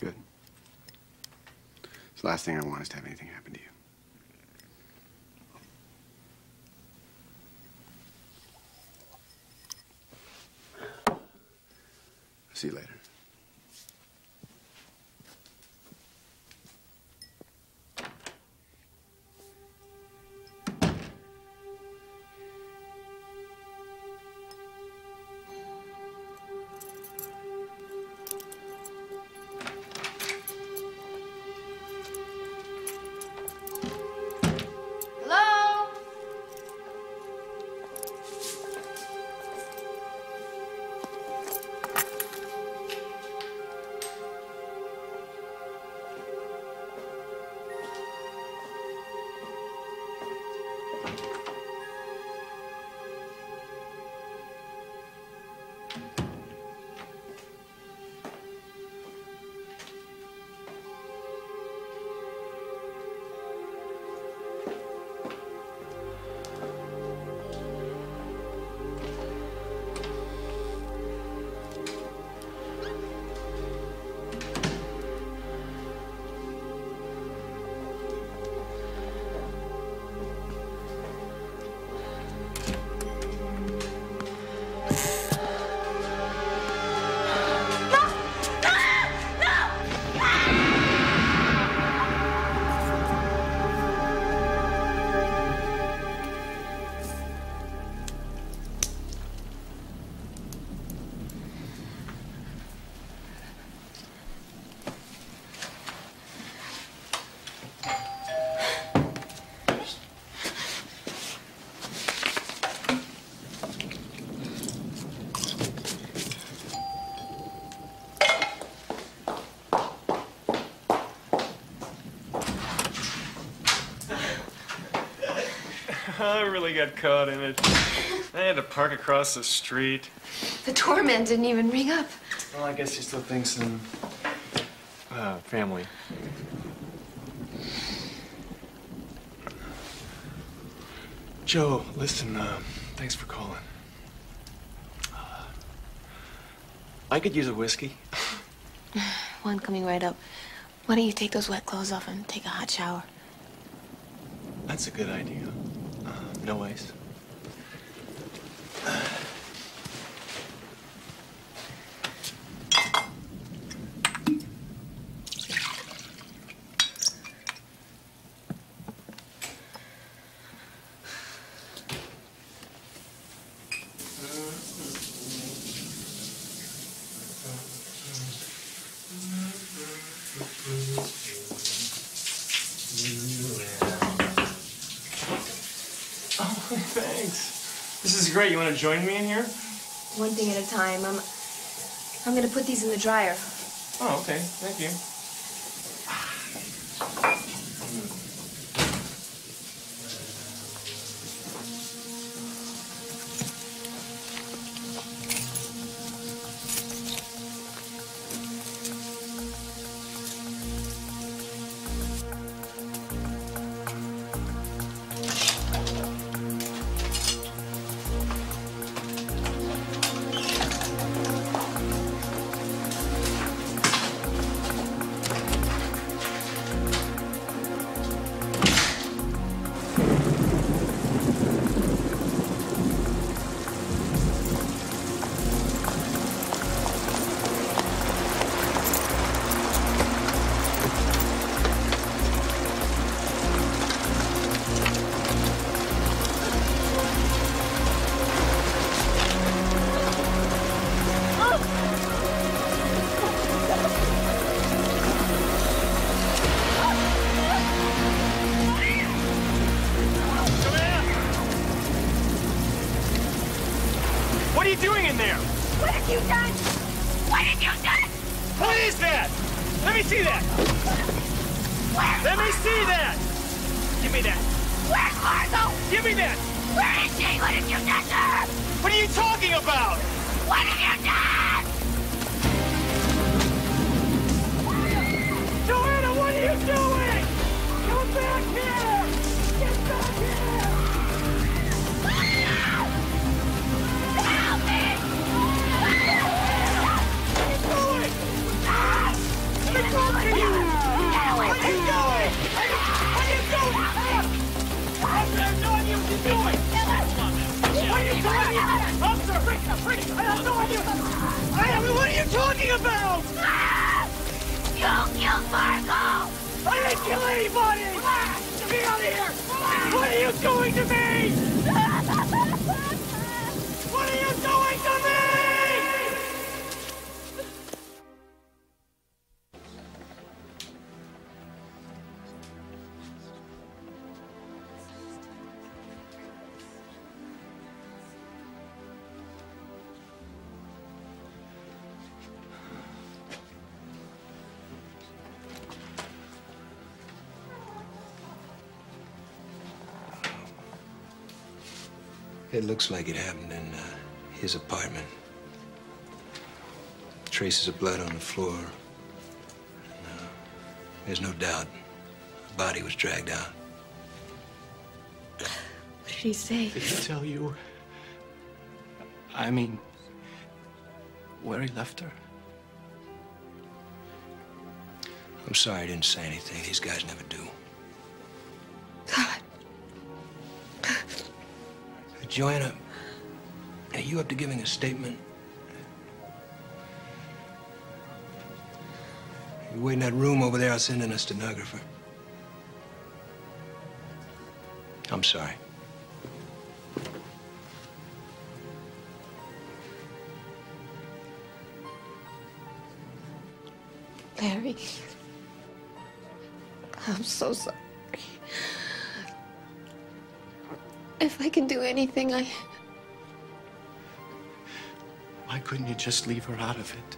Good. The last thing I want is to have anything happen to you. See you later. Hello? I really got caught in it. had to park across the street. The doorman didn't even ring up. Well, I guess he still thinks in family. Joe, listen, thanks for calling. I could use a whiskey. One coming right up. Why don't you take those wet clothes off and take a hot shower? That's a good idea. No ice. Thanks. This is great. You want to join me in here? One thing at a time. I'm gonna put these in the dryer. Oh, okay. Thank you. What are you doing in there? What have you done? What have you done? What is that? Let me see that. Let me see that. Give me that. Where's Margot? Give me that. Where is she? What have you done to her? What are you talking about? What have you done? Joanna, what are you doing? Come back here. Get back here. Help me! Let me talk to you! What are you doing? What are you doing? I have no idea what you're doing! What are you talking about? Officer, bring it! I have no idea! What are you talking about? You killed Margot! I didn't kill anybody! Get me out of here! What are you doing to me? What are you doing to me? It looks like it happened in his apartment. Traces of blood on the floor. There's no doubt the body was dragged out. What did he say? Did he tell you? I mean, where he left her? I'm sorry I didn't say anything. These guys never do. God. Joanna, are you up to giving a statement? You wait in that room over there. I'll send in a stenographer. I'm sorry. Larry. I'm so sorry. If I can do anything, Why couldn't you just leave her out of it?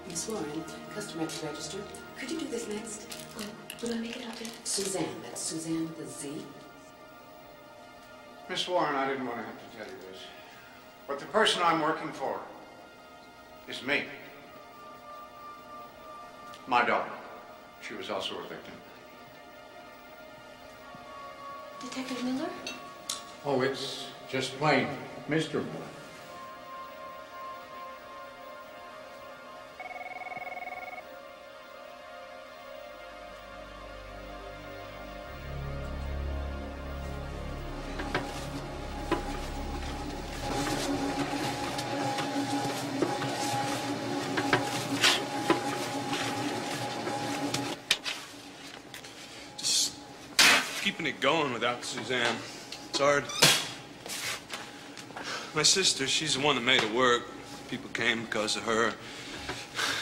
Miss Warren, customer at the register. Could you do this next? What do I make it up in? Suzanne. That's Suzanne with a Z. Miss Warren, I didn't want to have to tell you this, but the person I'm working for is me. My daughter. She was also a victim. Detective Miller? Oh, it's just plain Mr. Miller. Keeping it going without Suzanne. It's hard. My sister, she's the one that made it work. People came because of her.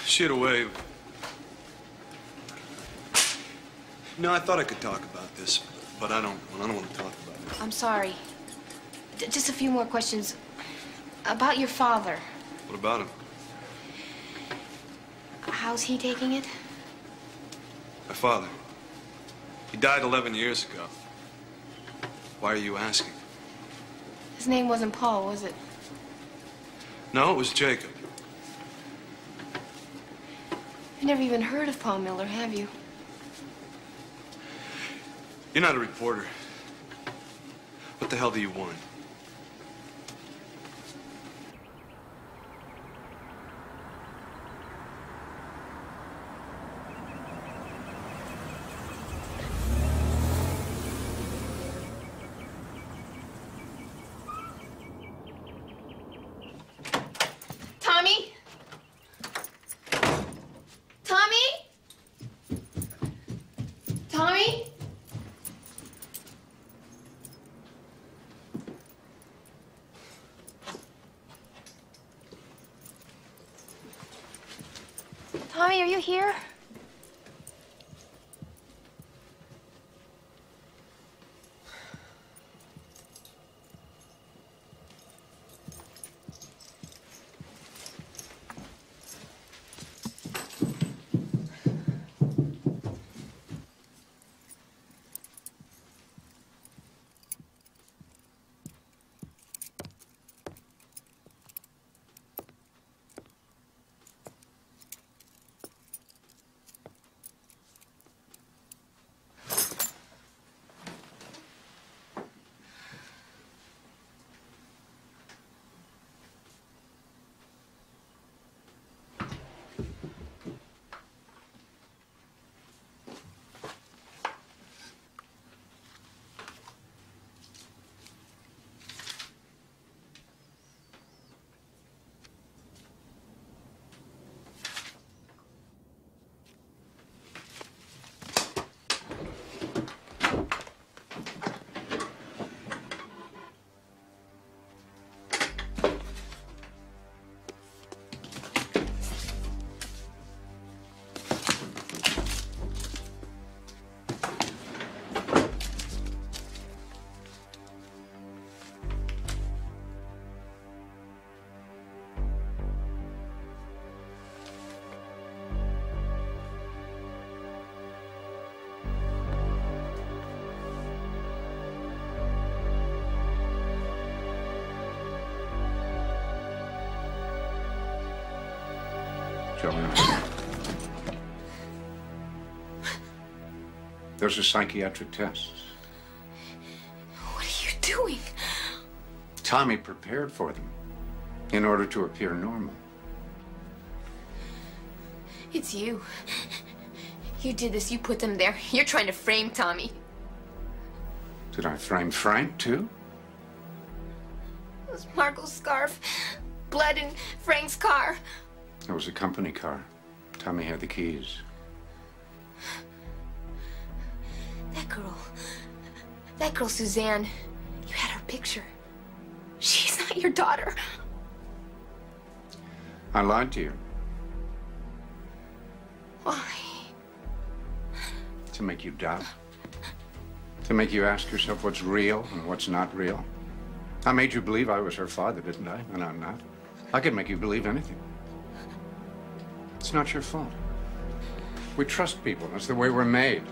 She had a way of... No, I thought I could talk about this, but I don't want to talk about it. I'm sorry. Just a few more questions. About your father. What about him? How's he taking it? My father. He died 11 years ago. Why are you asking? His name wasn't Paul, was it? No, it was Jacob. You've never even heard of Paul Miller, have you? You're not a reporter. What the hell do you want? Tommy? Tommy? Tommy? Tommy, are you here? Joanna. Those are psychiatric tests. What are you doing? Tommy prepared for them in order to appear normal. It's you. You did this. You put them there. You're trying to frame Tommy. Did I frame Frank, too? It was Marco's scarf. Blood in Frank's car. It was a company car. Tommy had the keys. That girl, Suzanne, you had her picture. She's not your daughter. I lied to you. Why? To make you doubt. To make you ask yourself what's real and what's not real. I made you believe I was her father, didn't I? And I'm not. I could make you believe anything. It's not your fault. We trust people. That's the way we're made.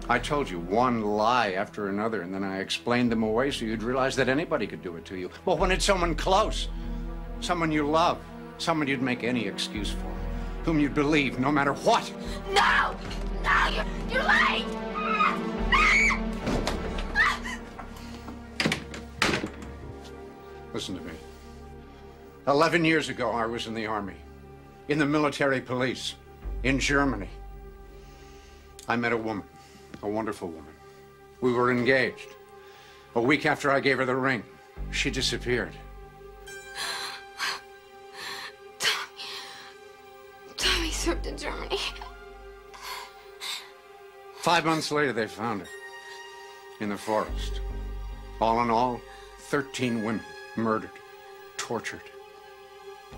I told you one lie after another, and then I explained them away so you'd realize that anybody could do it to you. Well, when it's someone close, someone you love, someone you'd make any excuse for, whom you'd believe no matter what. No! No, you're lying! Listen to me. 11 years ago, I was in the Army, in the military police, in Germany. I met a woman, a wonderful woman. We were engaged. A week after I gave her the ring, she disappeared. Tommy served in Germany. 5 months later, they found her in the forest. All in all, 13 women murdered, tortured.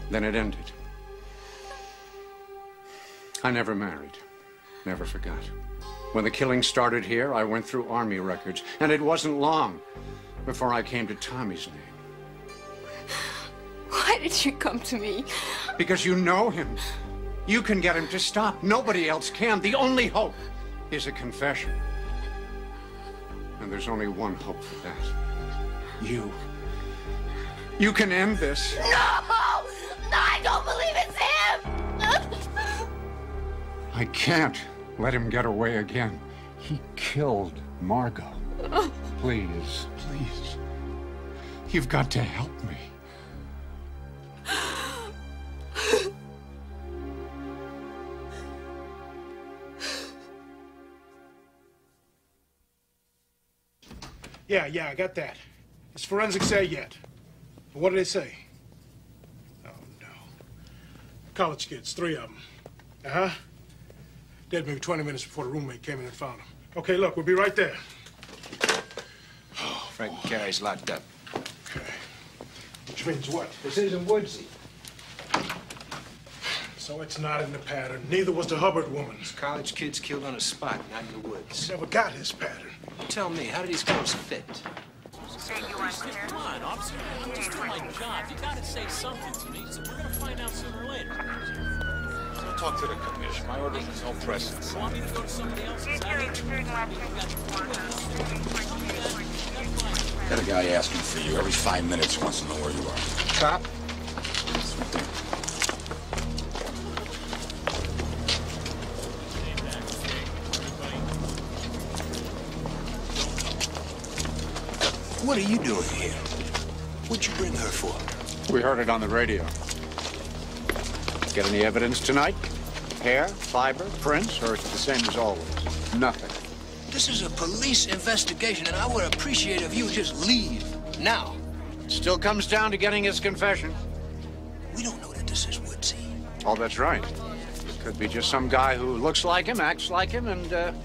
Then it ended. I never married, never forgot. When the killing started here, I went through Army records, and it wasn't long before I came to Tommy's name. Why did you come to me? Because you know him. You can get him to stop. Nobody else can. The only hope is a confession. And there's only one hope for that. You. You can end this. No! No, I don't believe it's him! I can't let him get away again. He killed Margot. Please, please. You've got to help me. Yeah, I got that. Is forensics there yet? What did they say? Oh, no. College kids, 3 of them. Uh-huh. Dead maybe 20 minutes before the roommate came in and found them. Okay, look, we'll be right there. Oh, Frank McCarry's locked up. Okay. Which means what? This isn't Woodsy. So it's not in the pattern. Neither was the Hubbard woman. These college kids killed on a spot, not in the woods. Never got his pattern. Tell me, how do these clothes fit? Come on, officer. I'm just doing my job. You gotta say something to me. So we're gonna find out sooner or later. I'll talk to the commissioner. My orders is no precedence. You want me to go to somebody else's house? Got a guy asking for you. Every 5 minutes he wants to know where you are. Cop? What are you doing here? What'd you bring her for? We heard it on the radio. Get any evidence tonight? Hair, fiber, prints, or is it the same as always? Nothing. This is a police investigation, and I would appreciate if you would just leave now. Still comes down to getting his confession. We don't know that this is Woodsy. Oh, that's right. Could be just some guy who looks like him, acts like him, and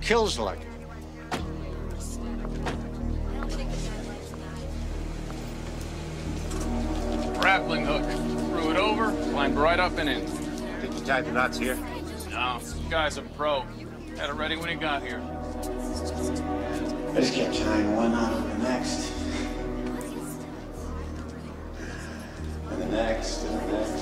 kills like him. Grappling hook. Threw it over, climbed right up and in. Did you tie the knots here? No, this guy's a pro. Had it ready when he got here. I just kept tying one knot on the next. And the next, and the next.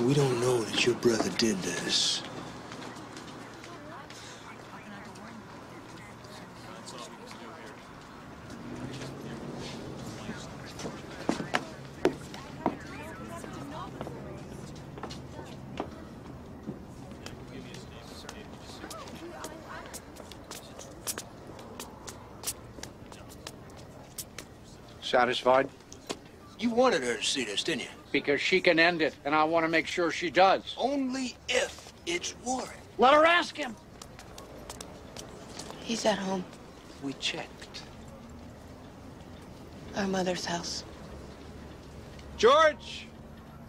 We don't know that your brother did this. Satisfied? You wanted her to see this, didn't you? Because she can end it, and I want to make sure she does. Only if it's Warren. Let her ask him. He's at home. We checked. Our mother's house. George!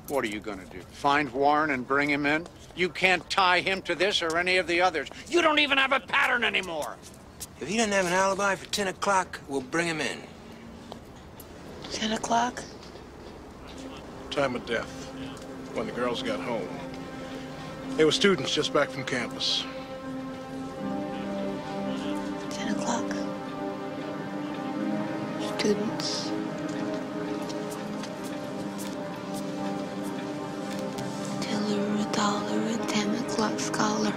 What are you gonna do? Find Warren and bring him in? You can't tie him to this or any of the others. You don't even have a pattern anymore. If he doesn't have an alibi for 10 o'clock, we'll bring him in. 10 o'clock? Time of death, when the girls got home. They were students just back from campus. 10 o'clock. Students. Tiller, a dollar, a 10 o'clock scholar.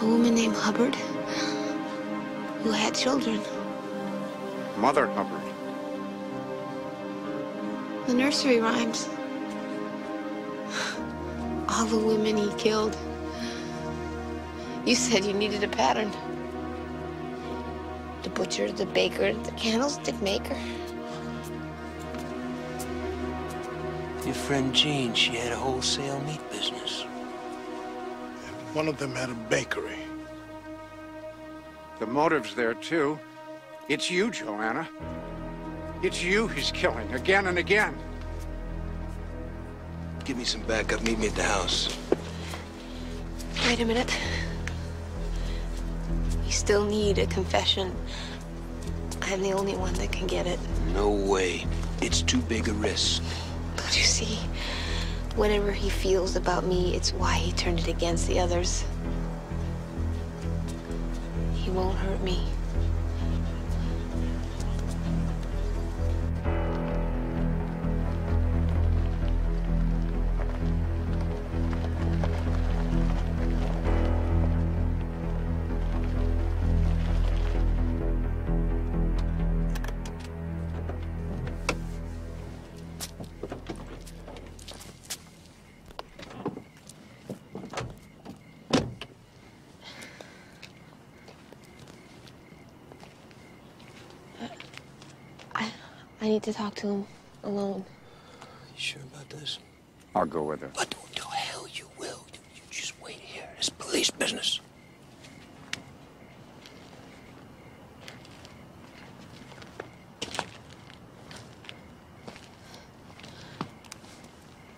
A woman named Hubbard, who had children. Mother Hubbard. The nursery rhymes. All the women he killed. You said you needed a pattern. The butcher, the baker, the candlestick maker. Your friend Jean, she had a wholesale meat business. One of them had a bakery. The motive's there, too. It's you, Joanna. It's you he's killing again and again. Give me some backup. Meet me at the house. Wait a minute. You still need a confession. I'm the only one that can get it. No way. It's too big a risk. Don't you see? Whatever he feels about me, it's why he turned it against the others. He won't hurt me. I need to talk to him alone. You sure about this? I'll go with her. But to hell you will. You just wait here. It's police business.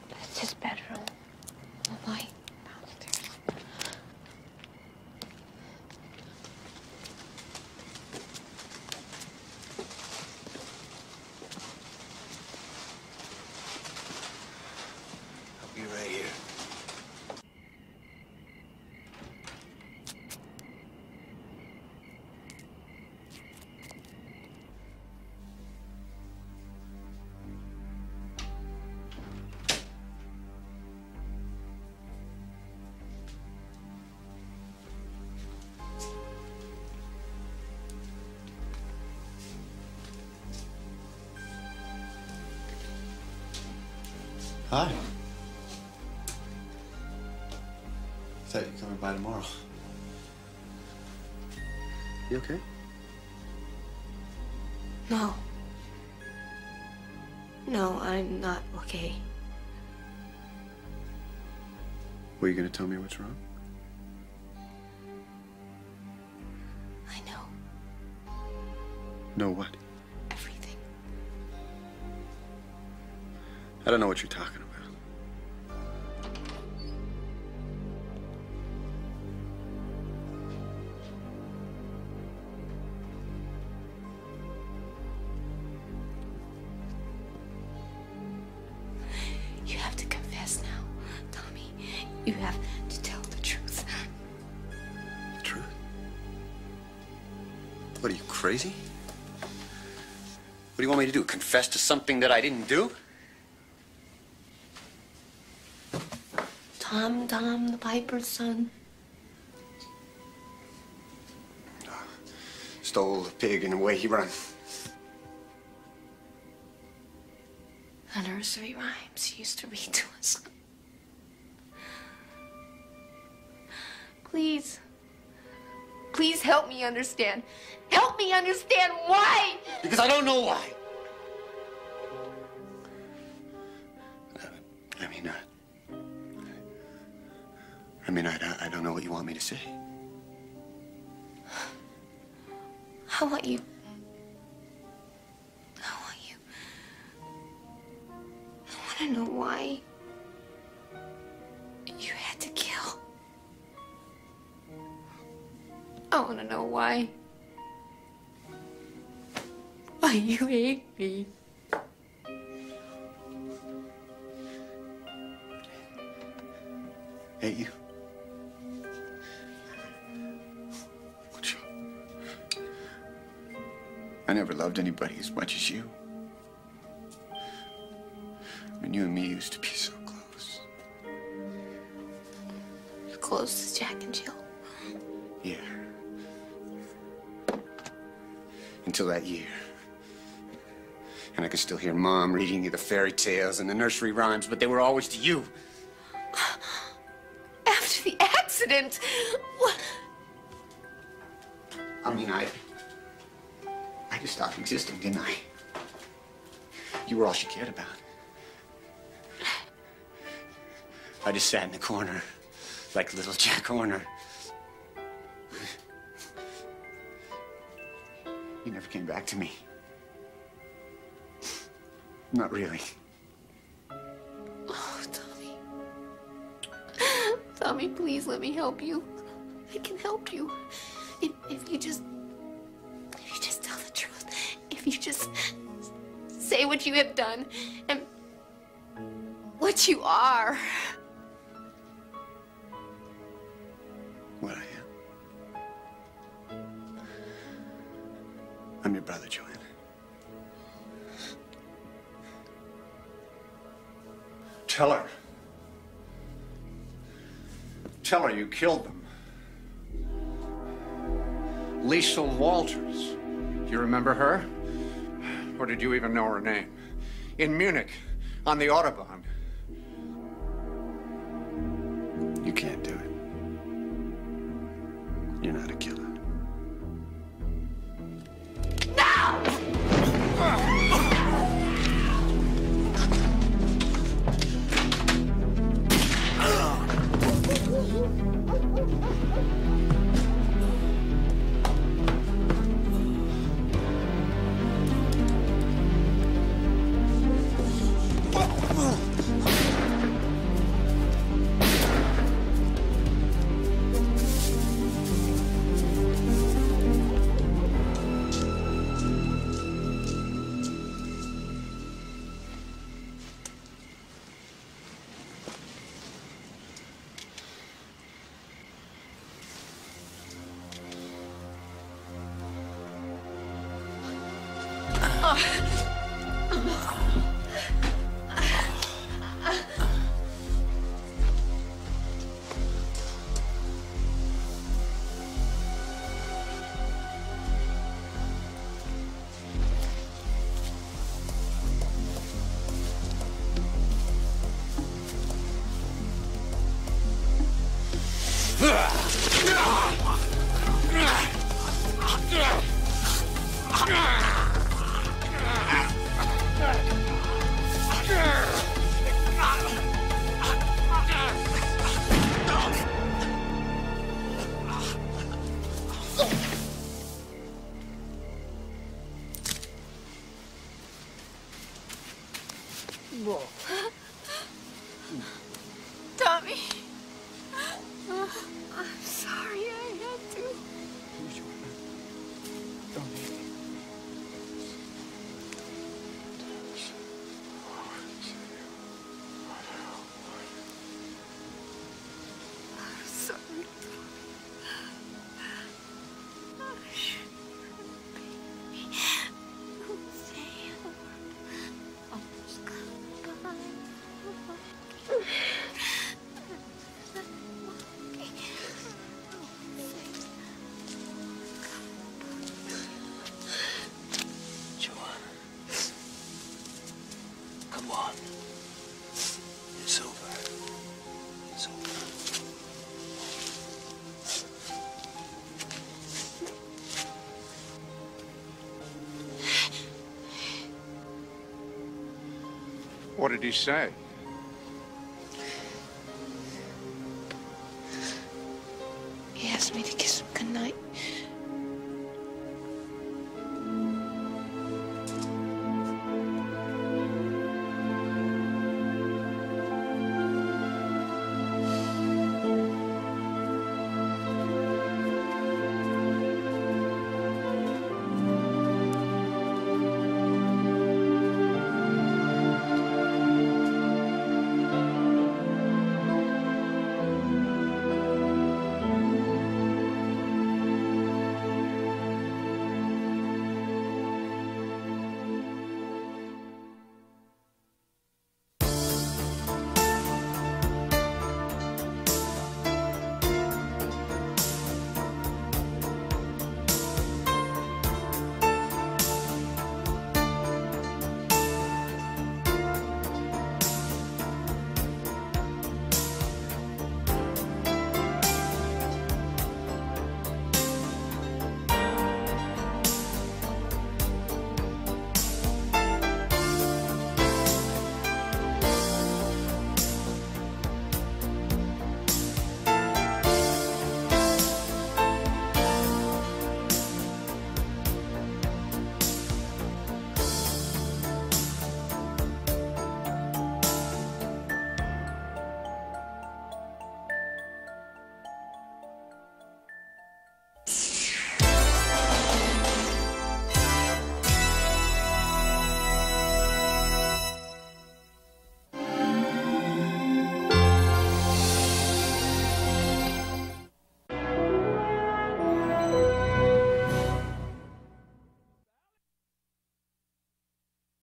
That's his bedroom. The light downstairs. I'll be right here. Hi. Thought you were coming by tomorrow. You okay? No. No, I'm not okay. Were you gonna tell me what's wrong? I know. No, what? Everything. I don't know what you're talking about. You have to confess now, Tommy. You have to tell the truth. The truth? What, are you crazy? do you want me to do? Confess to something that I didn't do? Tom, the Piper's son. Stole the pig and away he run. The nursery rhymes he used to read to us. Please. Please help me understand. Help me understand why! Because I don't know why. I don't know what you want me to say. I want to know why you had to kill. I want to know why you hate me. Hate you? I never loved anybody as much as you. I mean, you and me used to be so close. Close as Jack and Jill. Yeah. Until that year. And I could still hear Mom reading you the fairy tales and the nursery rhymes, but they were always to you. After the accident. I mean, I just stopped existing, didn't I? You were all she cared about. I just sat in the corner like little Jack Horner. You never came back to me. Not really. Oh, Tommy. Tommy, please let me help you. I can help you. If you just tell the truth. If you just say what you have done and what you are. What I am. I'm your brother, Joanna. Tell her. Tell her you killed them. Liesl Walters. Do you remember her? Or did you even know her name? In Munich, on the Autobahn. You can't do it. You're not a killer. Tommy. I'm sorry I had to. I'm sorry. I shouldn't have been. What did he say?